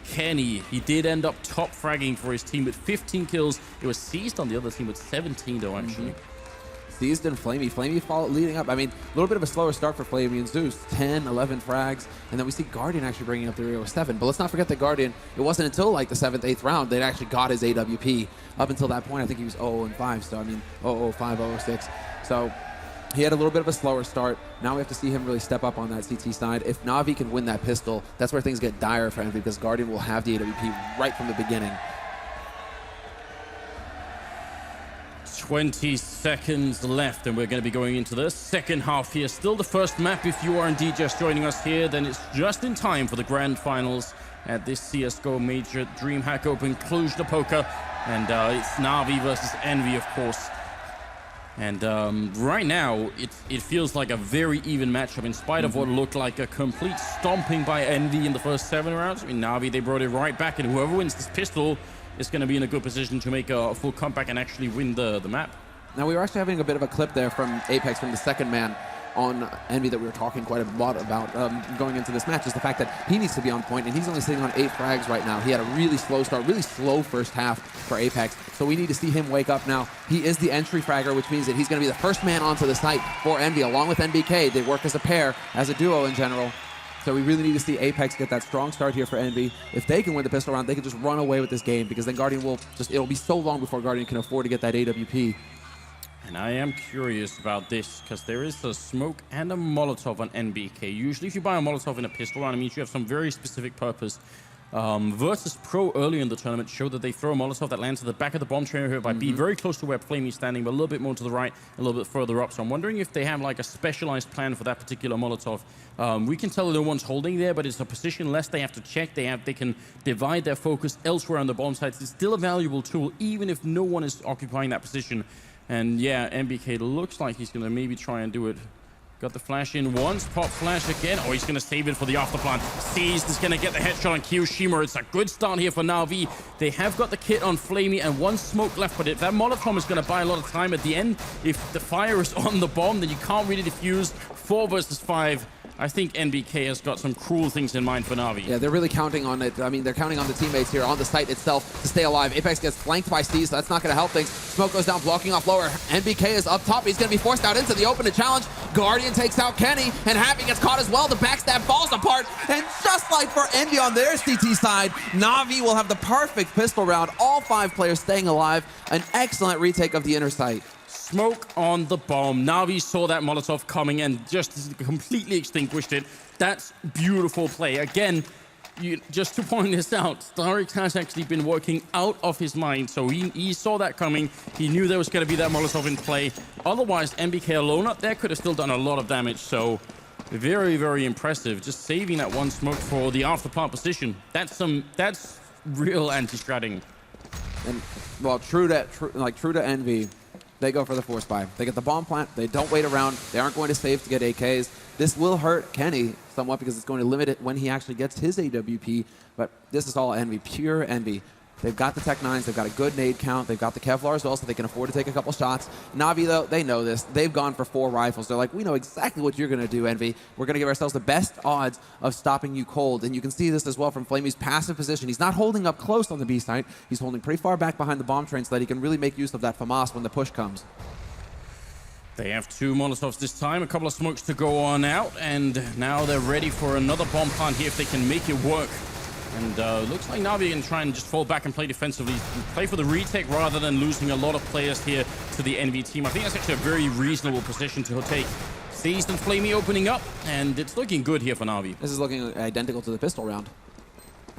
Kenny. He did end up top fragging for his team with 15 kills. It was Seized on the other team with 17 though, actually. Seized and Flamey. Flamey leading up. I mean, a little bit of a slower start for Flamey and Zeus. 10, 11 frags. And then we see Guardian actually bringing up the rear with 7. But let's not forget that Guardian, it wasn't until like the 7th, 8th round that actually got his AWP. Up until that point, I think he was 0-5. So, I mean, 0-5, 0-6. So he had a little bit of a slower start. Now we have to see him really step up on that CT side. If NaVi can win that pistol, that's where things get dire for him because Guardian will have the AWP right from the beginning. 20 seconds left, and we're going to be going into the second half here. Still the first map. If you are indeed just joining us here, then it's just in time for the grand finals at this CSGO major DreamHack Open Cluj-Napoca. And it's NaVi versus EnVy, of course. And right now, it feels like a very even matchup in spite of what looked like a complete stomping by EnVy in the first 7 rounds. I mean, NaVi, they brought it right back, and whoever wins this pistol is going to be in a good position to make a full comeback and actually win the map. Now, we were actually having a bit of a clip there from Apex, from the second man on EnVy that we were talking quite a lot about going into this match, is the fact that he needs to be on point, and he's only sitting on 8 frags right now. He had a really slow start, really slow first half for Apex, so we need to see him wake up now. He is the entry fragger, which means that he's going to be the first man onto the site for EnVy, along with NBK. They work as a pair, as a duo in general. So we really need to see Apex get that strong start here for EnVy. If they can win the pistol round, they can just run away with this game because then Guardian will just, it'll be so long before Guardian can afford to get that AWP. And I am curious about this because there is a smoke and a Molotov on NBK. Usually if you buy a Molotov in a pistol round, it means you have some very specific purpose. Virtus Pro earlier in the tournament showed that they throw a Molotov that lands at the back of the bomb trainer here by B, very close to where Flamey's standing, but a little bit more to the right, a little bit further up. So I'm wondering if they have like a specialized plan for that particular Molotov. We can tell no one's holding there, but it's a position less they have to check. They can divide their focus elsewhere on the bomb sites. It's still a valuable tool, even if no one is occupying that position. And yeah, NBK looks like he's going to maybe try and do it. Got the flash in once, pop flash again. Oh, he's going to save it for the afterplant. Seized is going to get the headshot on Kiyoshima. It's a good start here for NaVi. They have got the kit on Flamey and 1 smoke left, but if that Molotov is going to buy a lot of time at the end, if the fire is on the bomb, then you can't really defuse. 4 versus 5. I think NBK has got some cruel things in mind for NaVi. Yeah, they're really counting on it. I mean, they're counting on the teammates here on the site itself to stay alive. Apex gets flanked by Steve, so that's not going to help things. Smoke goes down, blocking off lower. NBK is up top. He's going to be forced out into the open to challenge. Guardian takes out Kenny, and Happy gets caught as well. The backstab falls apart, and just like for EnVy on their CT side, NaVi will have the perfect pistol round. All 5 players staying alive. An excellent retake of the inner site. Smoke on the bomb. NaVi saw that Molotov coming and just completely extinguished it. That's beautiful play. Again, just to point this out, Starix has actually been working out of his mind. So he saw that coming. He knew there was going to be that Molotov in play. Otherwise, NBK alone up there could have still done a lot of damage. So very, very impressive. Just saving that 1 smoke for the afterpart position. That's real anti-stratting. And well, true to EnVy. They go for the force buy. They get the bomb plant. They don't wait around. They aren't going to save to get AKs. This will hurt Kenny somewhat because it's going to limit it when he actually gets his AWP. But this is all EnVy, pure EnVy. They've got the Tech 9s. They've got a good nade count. They've got the Kevlar as well, so they can afford to take a couple shots. NaVi, though, they know this. They've gone for 4 rifles. They're like, we know exactly what you're going to do, EnVy. We're going to give ourselves the best odds of stopping you cold. And you can see this as well from Flamey's passive position. He's not holding up close on the B site. He's holding pretty far back behind the bomb train so that he can really make use of that FAMAS when the push comes. They have 2 Molotovs this time, a couple of smokes to go on out, and now they're ready for another bomb plant here if they can make it work. And looks like NaVi can try and just fall back and play defensively, play for the retake rather than losing a lot of players here to the EnVy team. I think that's actually a very reasonable position to take. Seized and Flamey opening up, and it's looking good here for NaVi. This is looking identical to the pistol round.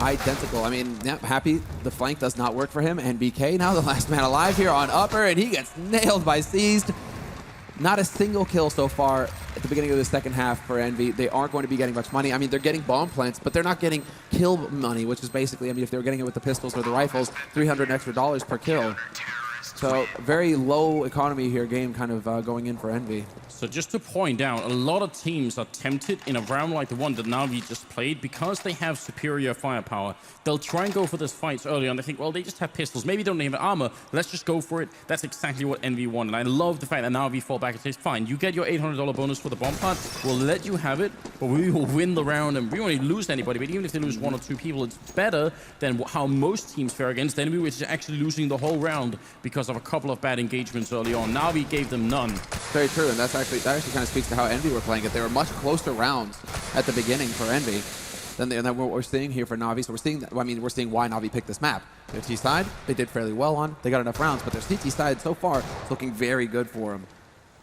Identical. I mean, yeah, Happy, the flank does not work for him. NBK now the last man alive here on upper, and he gets nailed by Seized. Not a single kill so far at the beginning of the second half for EnVy. They aren't going to be getting much money. I mean, they're getting bomb plants, but they're not getting kill money, which is basically, I mean, if they were getting it with the pistols or the rifles, $300 extra per kill. So very low economy here game kind of going in for Envy. So just to point out, a lot of teams are tempted in a round like the one that NaVi just played because they have superior firepower. They'll try and go for those fights early on. They think, well, they just have pistols. Maybe they don't have armor. Let's just go for it. That's exactly what Envy wanted. And I love the fact that NaVi fall back and says, fine, you get your $800 bonus for the bomb plant. We'll let you have it, but we will win the round and we won't lose anybody. But even if they lose 1 or 2 people, it's better than how most teams fare against Envy, which is actually losing the whole round because of a couple of bad engagements early on. NaVi gave them none. Very true, and that actually kind of speaks to how Envy were playing it. They were much closer rounds at the beginning for Envy than what we're seeing here for NaVi. So we're seeing, we're seeing why NaVi picked this map. Their T side, they did fairly well on. They got enough rounds, but their CT side so far is looking very good for them.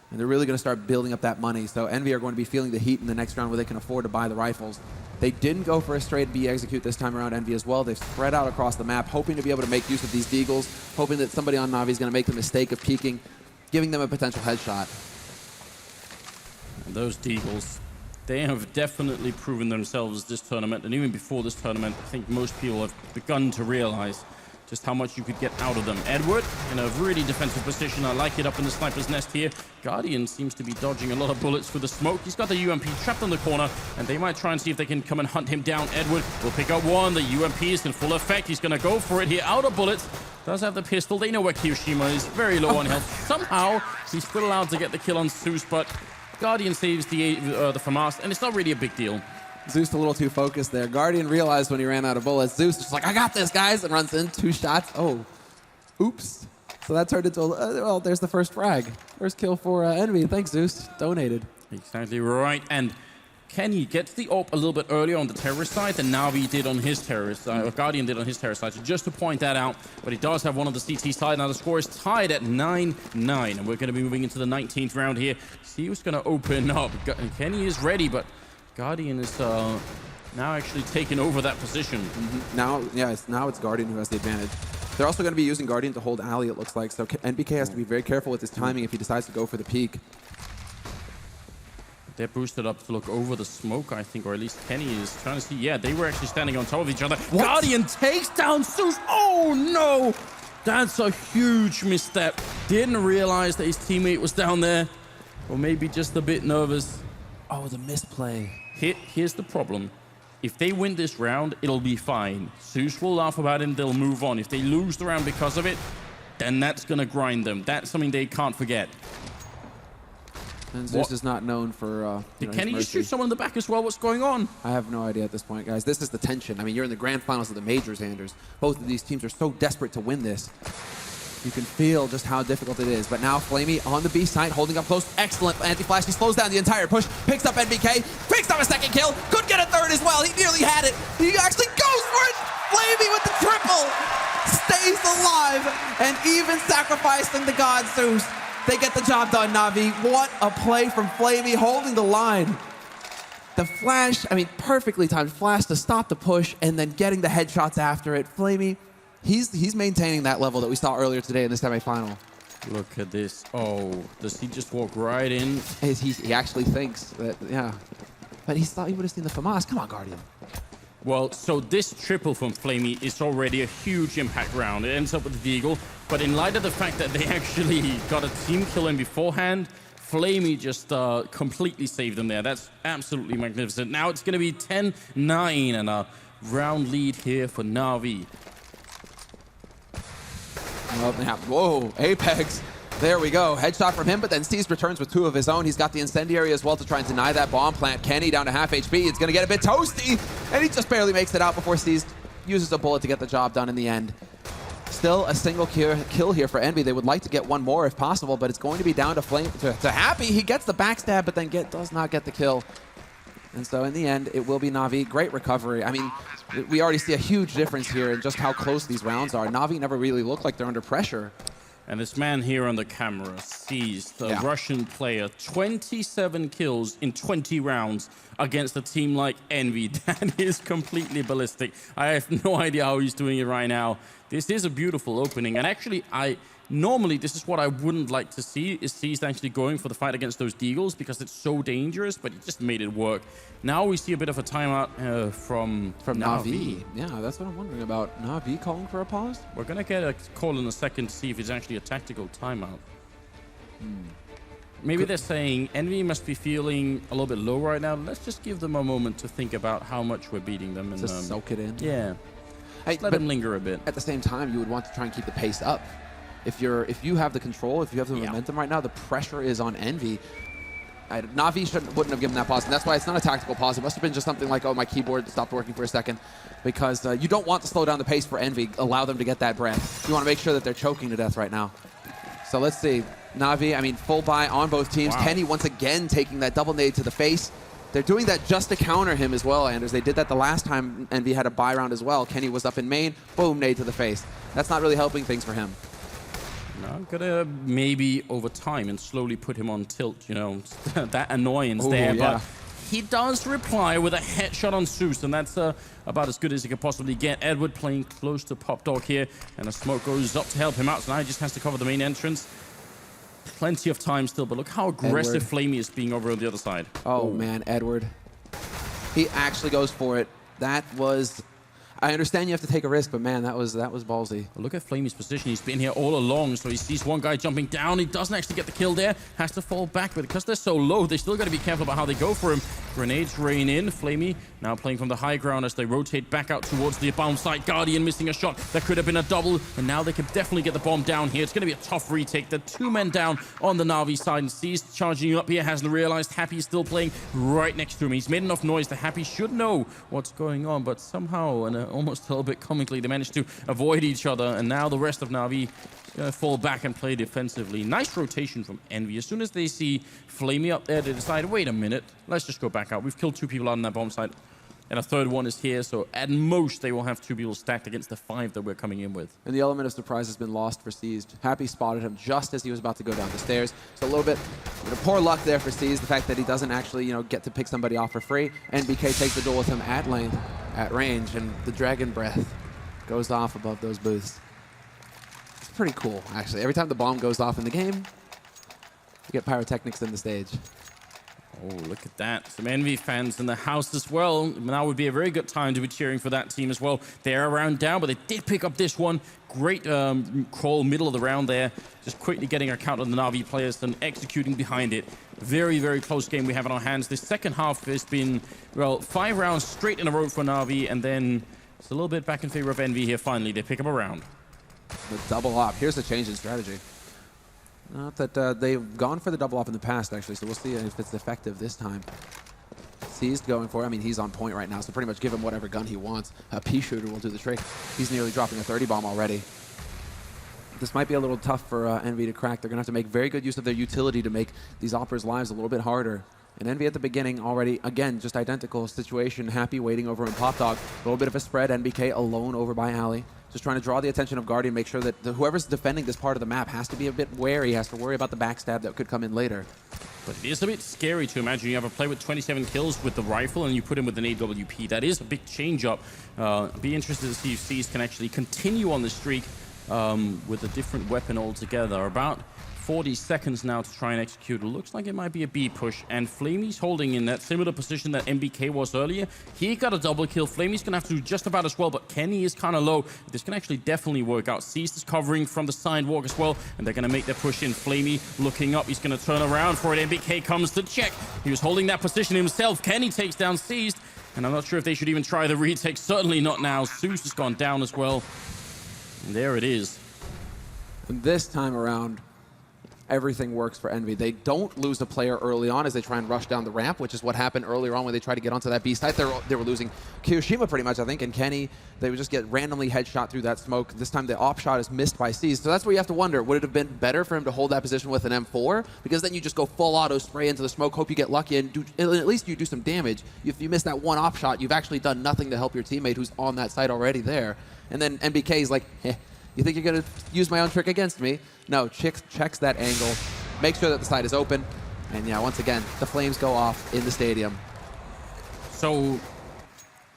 And they're really going to start building up that money. So Envy are going to be feeling the heat in the next round where they can afford to buy the rifles. They didn't go for a straight B execute this time around, Envy as well. They've spread out across the map, hoping to be able to make use of these deagles, hoping that somebody on NaVi is going to make the mistake of peeking, giving them a potential headshot. And those deagles, they have definitely proven themselves this tournament. And even before this tournament, I think most people have begun to realize just how much you could get out of them. Edward in a really defensive position. I like it up in the sniper's nest here. Guardian seems to be dodging a lot of bullets through the smoke. He's got the UMP trapped on the corner, and they might try and see if they can come and hunt him down. Edward will pick up one. The UMP is in full effect. He's going to go for it here. Out of bullets. Does have the pistol. They know where Kiyoshima is. Very low on health. Somehow, he's still allowed to get the kill on Zeus, but Guardian saves the FAMAS, and it's not really a big deal. Zeus a little too focused there. Guardian realized when he ran out of bullets. Zeus is like, I got this, guys, and runs in 2 shots. Oh, oops. So that turned into, well, there's the first frag. First kill for Envy. Thanks, Zeus. Donated. Exactly right. And Kenny gets the AWP a little bit earlier on the terrorist side than NaVi did on his terrorist side, or Guardian did on his terrorist side. So just to point that out, but he does have one on the CT side. Now the score is tied at 9-9, and we're going to be moving into the 19th round here. See who's going to open up. Kenny is ready, but Guardian is now actually taking over that position. Now it's Guardian who has the advantage. They're also going to be using Guardian to hold alley, it looks like. So NBK has to be very careful with his timing if he decides to go for the peak. They're boosted up to look over the smoke, I think, or at least Kenny is trying to see. Yeah, they were actually standing on top of each other. What? Guardian takes down Zeus. Oh, no. That's a huge misstep. Didn't realize that his teammate was down there. Or maybe just a bit nervous. Oh, the misplay. Here's the problem. If they win this round, it'll be fine. Zeus will laugh about it and they'll move on. If they lose the round because of it, then that's going to grind them. That's something they can't forget. And Zeus is not known for, Did Kenny just shoot someone in the back as well? What's going on? I have no idea at this point, guys. This is the tension. I mean, you're in the grand finals of the majors, Anders. Both of these teams are so desperate to win this. You can feel just how difficult it is. But now Flamey on the B side, holding up close. Excellent anti-flash. He slows down the entire push. Picks up NBK. Picks up a second kill. Could get a third as well. He nearly had it. He actually goes for it. Flamey with the triple. Stays alive. And even sacrificing the god Zeus. They get the job done, NaVi. What a play from Flamey, holding the line. The flash, I mean, perfectly timed flash to stop the push and then getting the headshots after it. Flamey, he's maintaining that level that we saw earlier today in this semifinal. Look at this. Oh, does he just walk right in? He actually thinks that, yeah. But he thought he would have seen the FAMAS. Come on, Guardian. Well, so this triple from Flamey is already a huge impact round. It ends up with the Deagle. But in light of the fact that they actually got a team kill in beforehand, Flamey just completely saved them there. That's absolutely magnificent. Now it's going to be 10-9 and a round lead here for NaVi. Whoa, Apex. There we go. Headshot from him, but then Steez returns with 2 of his own. He's got the incendiary as well to try and deny that bomb plant. Kenny down to half HP. It's going to get a bit toasty, and he just barely makes it out before Steez uses a bullet to get the job done in the end. Still a single kill here for Envy. They would like to get one more if possible, but it's going to be down to Happy. He gets the backstab, but then does not get the kill. And so in the end, it will be NaVi. Great recovery. I mean, we already see a huge difference here in just how close these rounds are. NaVi never really looked like they're under pressure. And this man here on the camera sees the Russian player 27 kills in 20 rounds against a team like Envy. That is completely ballistic. I have no idea how he's doing it right now. This is a beautiful opening. And actually, I Normally, this is what I wouldn't like to see, is Seized actually going for the fight against those Deagles because it's so dangerous, but he just made it work. Now we see a bit of a timeout from NaVi. Yeah, that's what I'm wondering about. NaVi calling for a pause? We're going to get a call in a second to see if it's actually a tactical timeout. Maybe they're saying EnVy must be feeling a little bit low right now. Let's just give them a moment to think about how much we're beating them. And just soak it in? Yeah. Let them linger a bit. At the same time, you would want to try and keep the pace up. If you have the control, if you have the momentum right now, the pressure is on EnVy. NaVi wouldn't have given that pause, and that's why it's not a tactical pause. It must have been just something like, oh, my keyboard stopped working for a second, because you don't want to slow down the pace for EnVy, allow them to get that breath. You want to make sure that they're choking to death right now. So let's see. NaVi, I mean, full buy on both teams. Wow. Kenny once again taking that double nade to the face. They're doing that just to counter him as well, Anders. They did that the last time EnVy had a buy round as well. Kenny was up in main, boom, nade to the face. That's not really helping things for him. No, I'm gonna maybe over time and slowly put him on tilt, you know, that annoyance there. Yeah. But he does reply with a headshot on Zeus, and that's about as good as he could possibly get. Edward playing close to Pop Dog here, and a smoke goes up to help him out, so now he just has to cover the main entrance. Plenty of time still, but look how aggressive Flamey is being over on the other side. Oh, man, Edward. He actually goes for it. That was... I understand you have to take a risk, but man, that was ballsy. Look at Flamey's position. He's been here all along, so he sees one guy jumping down. He doesn't actually get the kill there. Has to fall back, but because they're so low, they still got to be careful about how they go for him. Grenades rain in. Flamey now playing from the high ground as they rotate back out towards the bomb site. Guardian missing a shot. That could have been a double, and now they can definitely get the bomb down here. It's going to be a tough retake. The two men down on the NaVi side, and Seized charging up here. Hasn't realized Happy's still playing right next to him. He's made enough noise that Happy should know what's going on, but somehow, and almost a little bit comically, they managed to avoid each other, and now the rest of NaVi fall back and play defensively. Nice rotation from EnVy. As soon as they see Flamey up there, they decide, wait a minute, let's just go back out. We've killed two people out on that bomb site, and a third one is here, so at most they will have two people stacked against the 5 that we're coming in with. And the element of surprise has been lost for Seized. Happy spotted him just as he was about to go down the stairs. So a little bit, poor luck there for Seized, the fact that he doesn't actually, get to pick somebody off for free. NBK takes the duel with him at lane, at range, and the Dragon Breath goes off above those booths. It's pretty cool, actually. Every time the bomb goes off in the game, you get pyrotechnics in the stage. Oh, look at that. Some EnVy fans in the house as well. Now would be a very good time to be cheering for that team as well. They're around down, but they did pick up this one. Great call, middle of the round there. Just quickly getting a count on the NaVi players and executing behind it. Very, very close game we have in our hands. This second half has been, well, 5 rounds straight in a row for NaVi, and then it's a little bit back in favor of EnVy here. Finally, they pick up a round. The double op. Here's the change in strategy. Not that they've gone for the double op in the past, actually, so we'll see if it's effective this time. Seized going for it. I mean, he's on point right now, so pretty much give him whatever gun he wants. A pea shooter will do the trick. He's nearly dropping a 30 bomb already. This might be a little tough for EnVy to crack. They're going to have to make very good use of their utility to make these operas' lives a little bit harder. And EnVy at the beginning already, again, just identical situation. Happy waiting over in Pop Dog. A little bit of a spread. NBK alone over by Alley. Just trying to draw the attention of Guardian, make sure that whoever's defending this part of the map has to be a bit wary, has to worry about the backstab that could come in later. But it is a bit scary to imagine you have a player with 27 kills with the rifle and you put him with an AWP. That is a big change up. Be interested to see if Seized can actually continue on the streak with a different weapon altogether. About 40 seconds now to try and execute. It looks like it might be a B push, and Flamey's holding in that similar position that MBK was earlier. He got a double kill. Flamey's gonna have to do just about as well, but Kenny is kind of low. This can actually definitely work out. Seized is covering from the sidewalk as well, and they're gonna make their push in. Flamey looking up. He's gonna turn around for it. MBK comes to check. He was holding that position himself. Kenny takes down Seized, and I'm not sure if they should even try the retake. Certainly not now. Zeus has gone down as well. And there it is. And this time around, everything works for EnVy. They don't lose a player early on as they try and rush down the ramp, which is what happened earlier on when they tried to get onto that B site. They were losing Kiyoshima pretty much, I think, and Kenny. They would just get randomly headshot through that smoke. This time the op shot is missed by Seized. So that's where you have to wonder, would it have been better for him to hold that position with an M4? Because then you just go full auto spray into the smoke, hope you get lucky, and at least you do some damage. If you miss that one op shot, you've actually done nothing to help your teammate who's on that site already there. And then MBK is like, you think you're going to use my own trick against me? No, checks that angle. Make sure that the side is open, and yeah, once again, the flames go off in the stadium. So,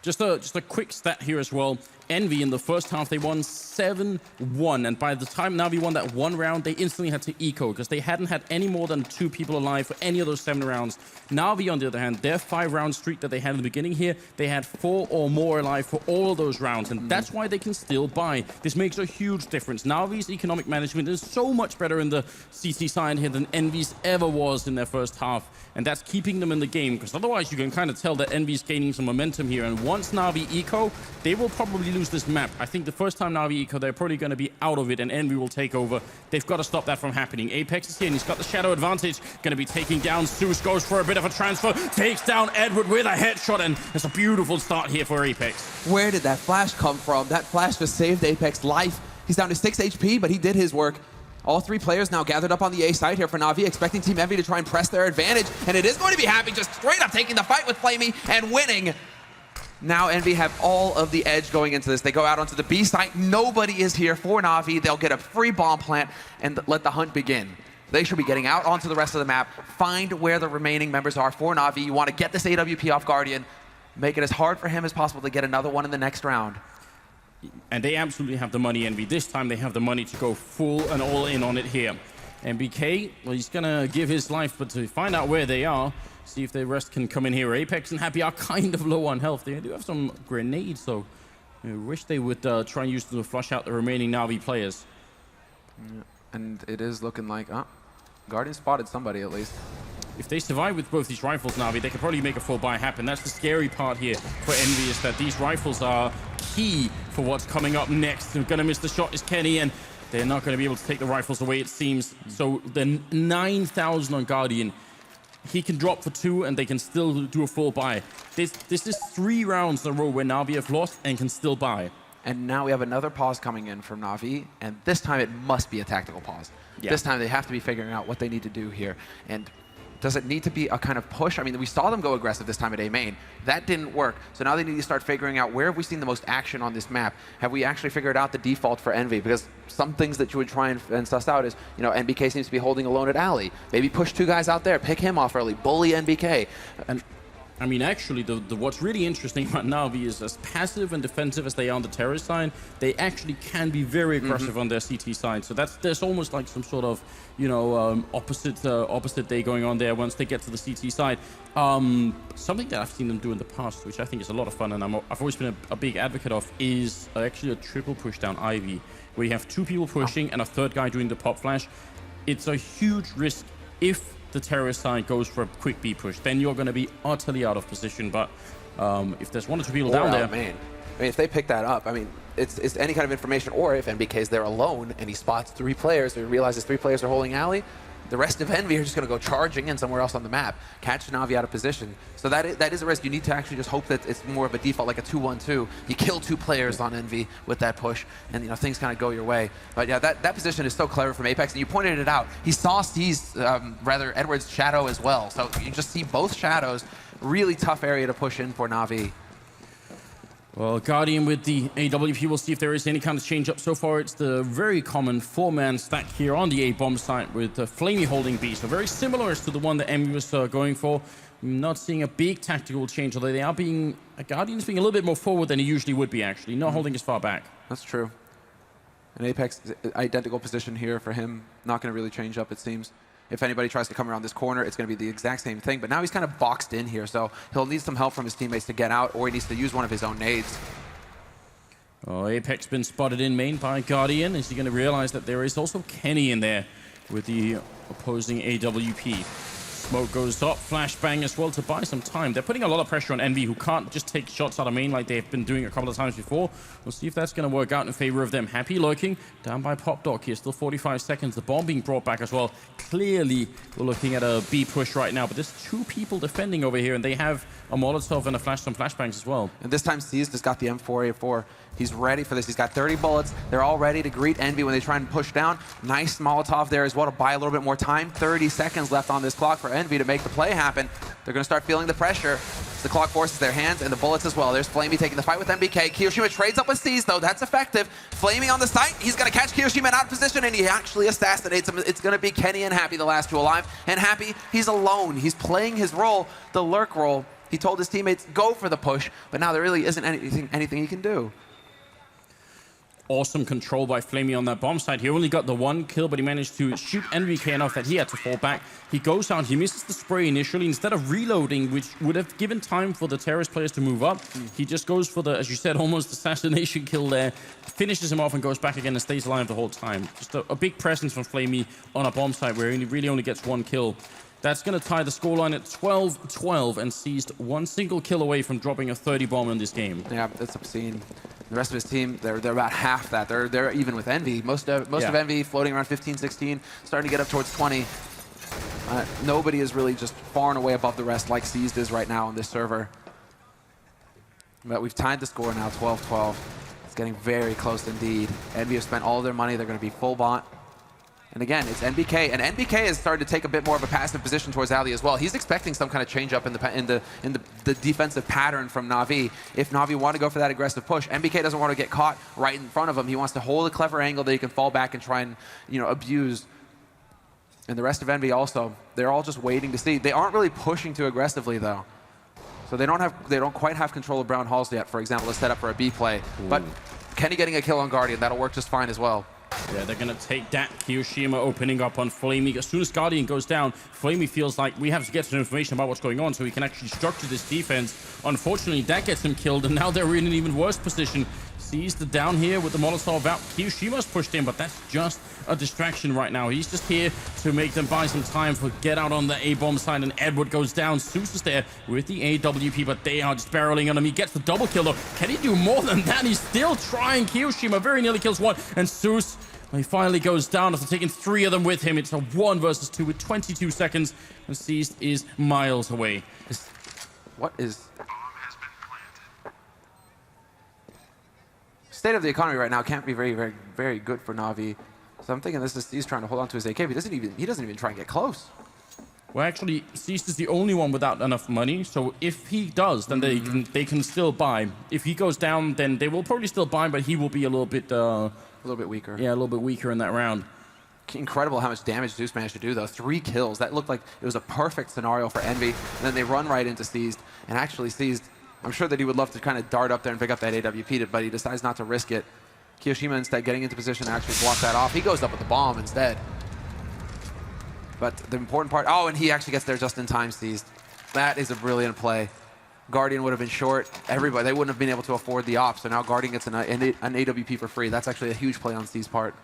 just a quick stat here as well. EnVy in the first half, they won 7-1. And by the time NaVi won that one round, they instantly had to eco because they hadn't had any more than 2 people alive for any of those 7 rounds. NaVi, on the other hand, their 5-round streak that they had in the beginning here, they had 4 or more alive for all of those rounds. And that's why they can still buy. This makes a huge difference. NaVi's economic management is so much better in the CT side here than EnVy's ever was in their first half. And that's keeping them in the game, because otherwise you can kind of tell that EnVy's gaining some momentum here. And once NaVi eco, they will probably lose this map. I think the first time NaVi eco, they're probably going to be out of it, and EnVy will take over. They've got to stop that from happening. Apex is here, and he's got the shadow advantage. Going to be taking down Zeus, goes for a bit of a transfer, takes down Edward with a headshot, and it's a beautiful start here for Apex. Where did that flash come from? That flash just saved Apex's life. He's down to 6 HP, but he did his work. All 3 players now gathered up on the A side here for NaVi, expecting Team EnVy to try and press their advantage. And it is going to be Happy just straight up taking the fight with Flamey and winning. Now EnVy have all of the edge going into this. They go out onto the B site. Nobody is here for NaVi. They'll get a free bomb plant and let the hunt begin. They should be getting out onto the rest of the map, find where the remaining members are for NaVi. You want to get this AWP off Guardian, make it as hard for him as possible to get another one in the next round. And they absolutely have the money, EnVy. This time they have the money to go full and all in on it here. MBK, well, he's going to give his life, but to find out where they are, see if the rest can come in here. Apex and Happy are kind of low on health. They do have some grenades, so I wish they would try and use them to flush out the remaining NaVi players. Yeah. And it is looking like, Guardian spotted somebody at least. If they survive with both these rifles, NaVi, they could probably make a full buy happen. That's the scary part here for EnVy, is that these rifles are key for what's coming up next. They're going to miss the shot is Kenny, and they're not going to be able to take the rifles away, it seems. So the 9,000 on Guardian, he can drop for 2 and they can still do a full buy. This is 3 rounds in a row where NaVi have lost and can still buy. And now we have another pause coming in from NaVi, and this time it must be a tactical pause. Yeah. This time they have to be figuring out what they need to do here. And does it need to be a kind of push? I mean, we saw them go aggressive this time at A main. That didn't work. So now they need to start figuring out where have we seen the most action on this map? Have we actually figured out the default for EnVy? Because some things that you would try and suss out is, you know, NBK seems to be holding alone at alley. Maybe push 2 guys out there, pick him off early, bully NBK. And I mean, actually, what's really interesting about NaVi is as passive and defensive as they are on the terrorist side, they actually can be very aggressive on their CT side. So there's almost like some sort of, you know, opposite day going on there once they get to the CT side. Something that I've seen them do in the past, which I think is a lot of fun, and I've always been a big advocate of, is actually a triple push down Ivy, where you have 2 people pushing and a 3rd guy doing the pop flash. It's a huge risk if the terrorist side goes for a quick B push, then you're going to be utterly out of position. But if there's 1 or 2 people down there, man. I mean, if they pick that up, I mean, it's any kind of information. Or if NBK is there alone and he spots 3 players, or realizes 3 players are holding alley, the rest of EnVy are just going to go charging in somewhere else on the map, catch NaVi out of position. So that is a risk. You need to actually just hope that it's more of a default, like a 2-1-2. You kill 2 players on EnVy with that push, and you know things kind of go your way. But yeah, that position is so clever from Apex, and you pointed it out. He sees Edward's shadow as well. So you just see both shadows. Really tough area to push in for NaVi. Well, Guardian with the AWP, we'll see if there is any kind of change up. So far, it's the very common 4-man stack here on the A-bomb site with Flamey holding B. So very similar as to the one that EnVy was going for. I'm not seeing a big tactical change, although they are Guardian's being a little bit more forward than he usually would be, actually. Not holding as far back. That's true. And Apex, identical position here for him. Not going to really change up, it seems. If anybody tries to come around this corner, it's going to be the exact same thing. But now he's kind of boxed in here, so he'll need some help from his teammates to get out, or he needs to use one of his own nades. Oh, Apex been spotted in main by Guardian. Is he going to realize that there is also Kenny in there with the opposing AWP? Smoke goes up, flashbang as well to buy some time. They're putting a lot of pressure on EnVy, who can't just take shots out of main like they've been doing a couple of times before. We'll see if that's going to work out in favor of them. Happy lurking down by PopDoc here. Still 45 seconds. The bomb being brought back as well. Clearly, we're looking at a B push right now, but there's 2 people defending over here, and they have a Molotov and a some flashbangs as well. And this time, C's just got the M4A4. He's ready for this. He's got 30 bullets. They're all ready to greet EnVy when they try and push down. Nice Molotov there as well to buy a little bit more time. 30 seconds left on this clock for EnVy to make the play happen. They're going to start feeling the pressure. The clock forces their hands and the bullets as well. There's Flamey taking the fight with MBK. Kiyoshima trades up with C's, though. That's effective. Flamey on the site. He's going to catch Kiyoshima out of position, and he actually assassinates him. It's going to be Kenny and Happy, the last 2 alive. And Happy, he's alone. He's playing his role, the lurk role. He told his teammates, go for the push, but now there really isn't anything he can do. awesome control by Flamey on that bomb side. He only got the one kill, but he managed to shoot NVK enough that he had to fall back. He goes out, he misses the spray initially. Instead of reloading, which would have given time for the terrorist players to move up, he just goes for the, as you said, almost assassination kill there, finishes him off and goes back again and stays alive the whole time. Just a big presence from Flamey on a bomb side where he really only gets one kill. That's going to tie the scoreline at 12-12 and Seized one single kill away from dropping a 30 bomb in this game. Yeah, that's obscene. The rest of his team, they're about half that. They're even with Envy. Most of Envy floating around 15, 16, starting to get up towards 20. Nobody is really just far and away above the rest like Seized is right now on this server. But we've tied the score now, 12-12. It's getting very close indeed. Envy have spent all of their money. They're going to be full bot. And again, it's NBK, and NBK has started to take a bit more of a passive position towards Ali as well. He's expecting some kind of change up in the defensive pattern from NaVi. If NaVi want to go for that aggressive push, NBK doesn't want to get caught right in front of him. He wants to hold a clever angle that he can fall back and try and abuse. And the rest of Envy also, they're all just waiting to see. They aren't really pushing too aggressively though. So they don't quite have control of Brown Halls yet, for example, to set up for a B play. Ooh. But Kenny getting a kill on Guardian, that'll work just fine as well. Yeah, they're going to take that. Kiyoshima opening up on Flamey. As soon as Guardian goes down, Flamey feels like we have to get some information about what's going on so he can actually structure this defense. Unfortunately, that gets him killed, and now they're in an even worse position. Sees the down here with the Molotov out. Kiyoshima's pushed in, but that's just a distraction right now. He's just here to make them buy some time for get out on the A-bomb side, and Edward goes down. Zeus is there with the AWP, but they are just barreling on him. He gets the double kill, though. Can he do more than that? He's still trying. Kiyoshima very nearly kills one, and Zeus, he finally goes down after taking 3 of them with him. It's a 1 versus 2 with 22 seconds, and Seized is miles away. What is... State of the economy right now can't be very, very, very good for NaVi. So I'm thinking he's trying to hold on to his AK, but he doesn't even try and get close. Well, actually, Seized is the only one without enough money. So if he does, then they can still buy. If he goes down, then they will probably still buy, but he will be a little bit weaker. Yeah, a little bit weaker in that round. Incredible how much damage Zeus managed to do, though. 3 kills. That looked like it was a perfect scenario for Envy. And then they run right into Seized. And actually, Seized, I'm sure that he would love to kind of dart up there and pick up that AWP, but he decides not to risk it. Kiyoshima instead getting into position to actually block that off. He goes up with the bomb instead. But the important part, oh, and he actually gets there just in time, Seized. That is a brilliant play. Guardian would have been short. Everybody, they wouldn't have been able to afford the op, so now Guardian gets an AWP for free. That's actually a huge play on Seized's part.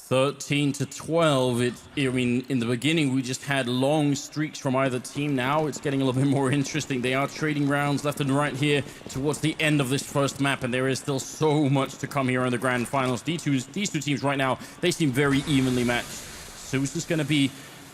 13-12. I mean, in the beginning, we just had long streaks from either team. Now it's getting a little bit more interesting. They are trading rounds left and right here towards the end of this first map, and there is still so much to come here in the grand finals. These two teams right now, they seem very evenly matched. Zeus is going to be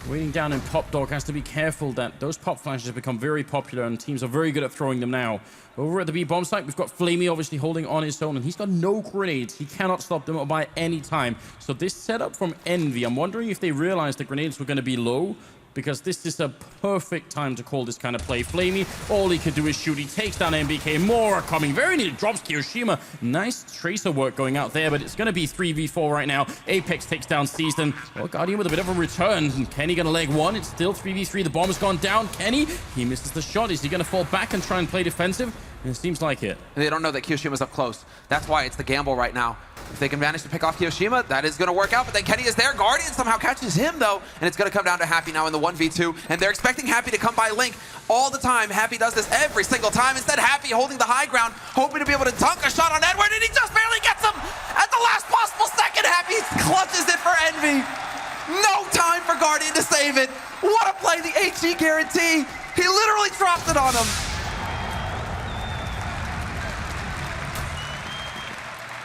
waiting down, and Pop Dog has to be careful that those pop flashes have become very popular, and teams are very good at throwing them now. Over at the B-bomb site, we've got Flamey obviously holding on his own, and he's got no grenades. He cannot stop them by any time. So this setup from Envy, I'm wondering if they realized the grenades were going to be low, because this is a perfect time to call this kind of play. Flamey, all he could do is shoot. He takes down MBK. More are coming. Very nearly drops Kiyoshima. Nice tracer work going out there, but it's going to be 3v4 right now. Apex takes down Seized, and well, Guardian with a bit of a return. And Kenny going to leg one. It's still 3v3. The bomb has gone down. Kenny, he misses the shot. Is he going to fall back and try and play defensive? It seems like it. And they don't know that Kiyoshima's up close. That's why it's the gamble right now. If they can manage to pick off Kiyoshima, that is going to work out. But then Kenny is there. Guardian somehow catches him, though. And it's going to come down to Happy now in the 1v2. And they're expecting Happy to come by Link all the time. Happy does this every single time. Instead, Happy holding the high ground, hoping to be able to dunk a shot on Edward. And he just barely gets him at the last possible second. Happy clutches it for Envy. No time for Guardian to save it. What a play, the HE guarantee. He literally dropped it on him.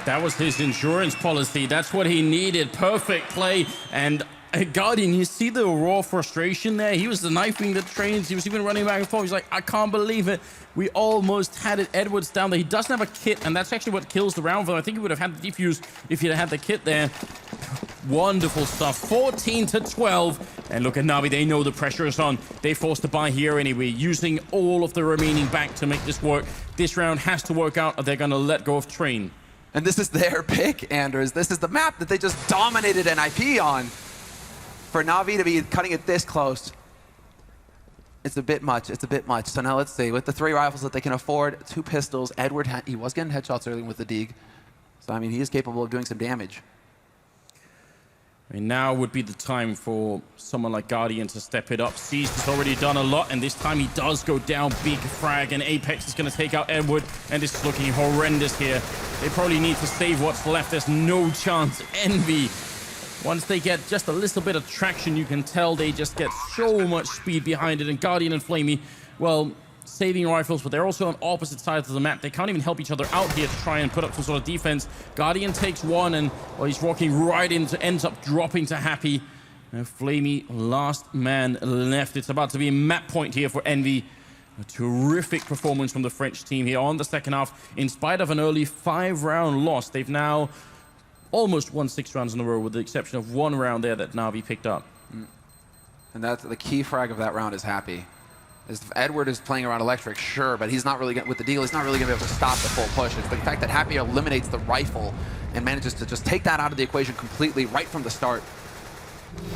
That was his insurance policy. That's what he needed. Perfect play. And Guardian, you see the raw frustration there? He was the knifing the trains. He was even running back and forth. He's like, I can't believe it. We almost had it. Edwards down there. He doesn't have a kit, and that's actually what kills the round for him. I think he would have had the defuse if he'd had the kit there. Wonderful stuff. 14-12. And look at NaVi. They know the pressure is on. They forced to buy here anyway, using all of the remaining back to make this work. This round has to work out, or they're going to let go of Train. And this is their pick, Anders. This is the map that they just dominated NIP on. For NaVi to be cutting it this close. It's a bit much. It's a bit much. So now let's see. With the 3 rifles that they can afford, 2 pistols, Edward, he was getting headshots early with the Deeg. So, I mean, he is capable of doing some damage. I mean, now would be the time for someone like Guardian to step it up. Seized has already done a lot, and this time he does go down. Big frag, and Apex is going to take out Edward, and this is looking horrendous here. They probably need to save what's left. There's no chance. Envy, once they get just a little bit of traction, you can tell they just get so much speed behind it. And Guardian and Flamey, well, saving rifles, but they're also on opposite sides of the map. They can't even help each other out here to try and put up some sort of defense. Guardian takes one, and well, he's walking right into, ends up dropping to Happy. And Flamey, last man left. It's about to be a map point here for Envy. A terrific performance from the French team here on the second half. In spite of an early 5-round loss, they've now almost won 6 rounds in a row, with the exception of 1 round there that NaVi picked up. And that's the key frag of that round is Happy. Edward is playing around electric, sure, but he's not really with the deal. He's not really going to be able to stop the full push. It's the fact that Happy eliminates the rifle and manages to just take that out of the equation completely right from the start.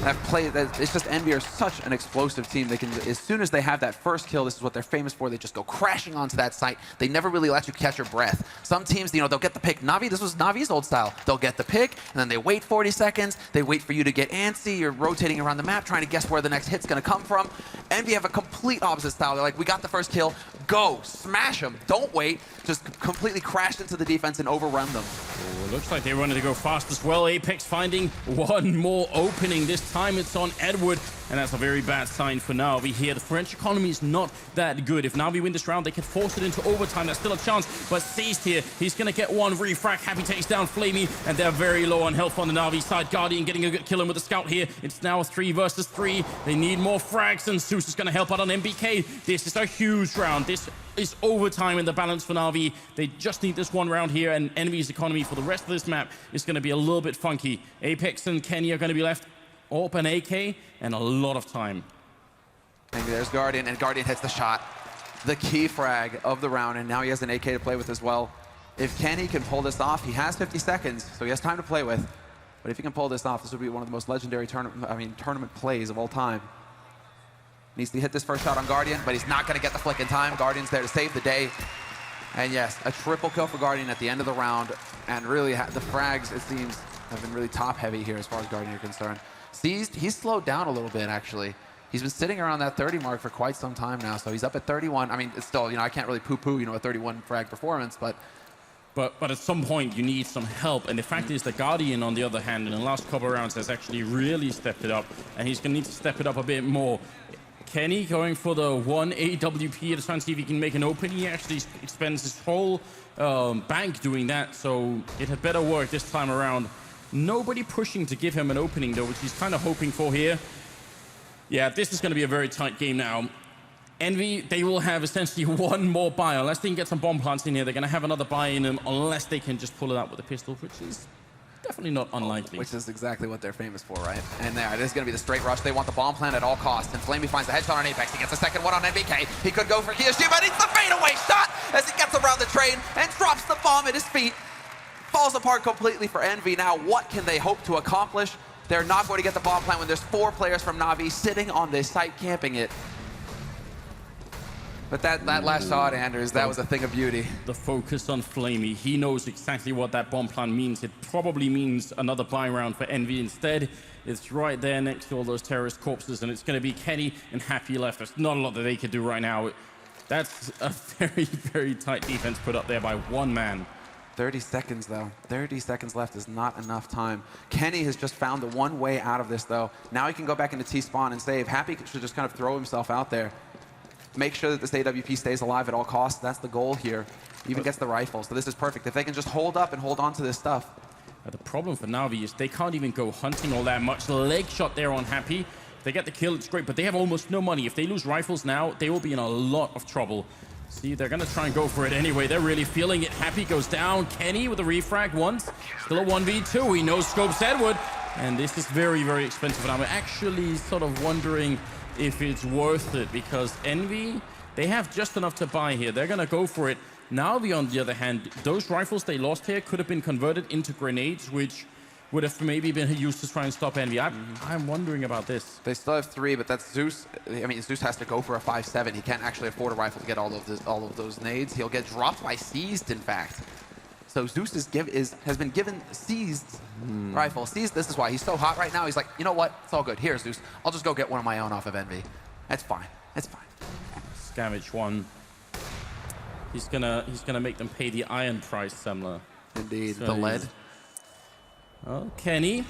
It's just Envy are such an explosive team. They can, as soon as they have that first kill, this is what they're famous for. They just go crashing onto that site. They never really let you catch your breath. Some teams, they'll get the pick. NaVi, this was NaVi's old style. They'll get the pick, and then they wait 40 seconds. They wait for you to get antsy. You're rotating around the map, trying to guess where the next hit's going to come from. Envy have a complete opposite style. They're like, we got the first kill. Go, smash them. Don't wait. Just completely crash into the defense and overrun them. Oh, looks like they wanted to go fast as well. Apex finding one more opening. This time it's on Edward, and that's a very bad sign for NaVi here. The French economy is not that good. If NaVi win this round, they could force it into overtime. That's still a chance, but Seized here, he's going to get one refract. Happy takes down Flamey, and they're very low on health on the NaVi side. Guardian getting a good kill in with the scout here. It's now 3 versus 3. They need more frags, and Zeus is going to help out on MBK. This is a huge round. This is overtime in the balance for NaVi. They just need this 1 round here, and Envy's economy for the rest of this map is going to be a little bit funky. Apex and Kenny are going to be left open AK and a lot of time. Maybe there's Guardian, and Guardian hits the shot. The key frag of the round, and now he has an AK to play with as well. If Kenny can pull this off, he has 50 seconds, so he has time to play with. But if he can pull this off, this would be one of the most legendary tournament plays of all time. Needs to hit this first shot on Guardian, but he's not going to get the flick in time. Guardian's there to save the day. And yes, a triple kill for Guardian at the end of the round. And really, the frags, it seems, have been really top-heavy here as far as Guardian are concerned. Seized, he's slowed down a little bit, actually. He's been sitting around that 30 mark for quite some time now, so he's up at 31. I mean, it's still, I can't really poo-poo, a 31 frag performance, but at some point, you need some help. And the fact is that Guardian, on the other hand, in the last couple of rounds, has actually really stepped it up. And he's going to need to step it up a bit more. Kenny going for the 1 AWP to try and see if he can make an open. He actually spends his whole bank doing that, so it had better work this time around. Nobody pushing to give him an opening, though, which he's kind of hoping for here. Yeah, this is going to be a very tight game now. Envy, they will have essentially 1 more buy. Unless they can get some bomb plants in here, they're going to have another buy in them, unless they can just pull it out with a pistol, which is definitely not unlikely. Which is exactly what they're famous for, right? And there, it is going to be the straight rush. They want the bomb plant at all costs. And Flamey finds the headshot on Apex. He gets a second one on MBK. He could go for Kiyoshi, but it's the fadeaway shot as he gets around the train and drops the bomb at his feet. Falls apart completely for Envy. Now, what can they hope to accomplish? They're not going to get the bomb plant when there's 4 players from NaVi sitting on this site camping it. But that last shot, Anders, that was a thing of beauty. The focus on Flamey. He knows exactly what that bomb plan means. It probably means another buy round for Envy. Instead, it's right there next to all those terrorist corpses, and it's going to be Kenny and Happy left. There's not a lot that they could do right now. That's a very, very tight defense put up there by 1 man. 30 seconds, though. 30 seconds left is not enough time. Kenny has just found the one way out of this, though. Now he can go back into T-spawn and save. Happy should just kind of throw himself out there. Make sure that this AWP stays alive at all costs. That's the goal here. Even gets the rifle, so this is perfect. If they can just hold up and hold on to this stuff. The problem for NaVi is they can't even go hunting all that much. The leg shot there on Happy. If they get the kill, it's great, but they have almost no money. If they lose rifles now, they will be in a lot of trouble. See, they're going to try and go for it anyway. They're really feeling it. Happy goes down. Kenny with a refrag once. Still a 1v2. He knows scopes Edward. And this is very, very expensive. And I'm actually sort of wondering if it's worth it, because Envy, they have just enough to buy here. They're going to go for it. NaVi, on the other hand, those rifles they lost here could have been converted into grenades, which would have maybe been used to try and stop EnVy. I'm wondering about this. They still have 3, but that's Zeus. I mean, Zeus has to go for a 5-7. He can't actually afford a rifle to get all of those nades. He'll get dropped by Seized, in fact. So Zeus has been given Seized rifle. Seized, this is why he's so hot right now. He's like, you know what? It's all good. Here, Zeus. I'll just go get one of my own off of EnVy. That's fine. That's fine. Scavenge 1. He's gonna make them pay the iron price, Semler. Indeed, So the lead. Oh, Kenny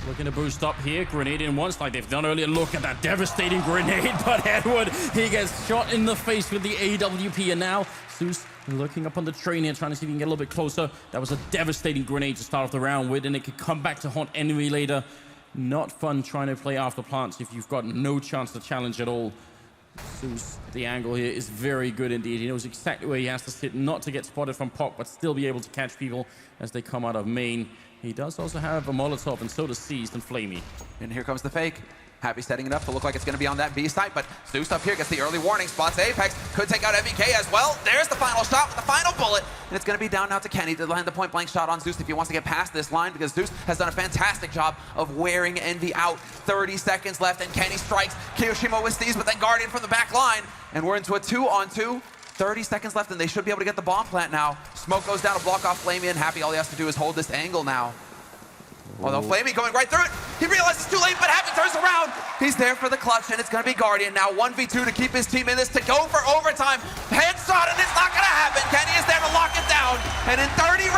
looking to boost up here. Grenade in once, like they've done earlier. Look at that devastating grenade, but Edward, he gets shot in the face with the AWP, and now Zeus looking up on the train here, trying to see if he can get a little bit closer. That was a devastating grenade to start off the round with, and it could come back to haunt EnVy later. Not fun trying to play after plants if you've got no chance to challenge at all. Zeus, the angle here is very good indeed. He knows exactly where he has to sit, not to get spotted from POC, but still be able to catch people as they come out of main. He does also have a Molotov, and so does Seized and Flamey. And here comes the fake. Happy setting it up to look like it's going to be on that B site, but Zeus up here gets the early warning, spots Apex, could take out MVK as well. There's the final shot with the final bullet, and it's going to be down now to Kenny to land the point-blank shot on Zeus if he wants to get past this line, because Zeus has done a fantastic job of wearing EnVy out. 30 seconds left, and Kenny strikes Kiyoshima with Seized, but then Guardian from the back line, and we're into a 2-on-2. 30 seconds left, and they should be able to get the bomb plant now. Smoke goes down to block off Flamey, and Happy, all he has to do is hold this angle now. Although Flamey going right through it, he realizes it's too late, but Happy turns around. He's there for the clutch, and it's going to be Guardian now. 1v2 to keep his team in this, to go for overtime. Headshot, and it's not going to happen. Kenny is there to lock it down. And in 30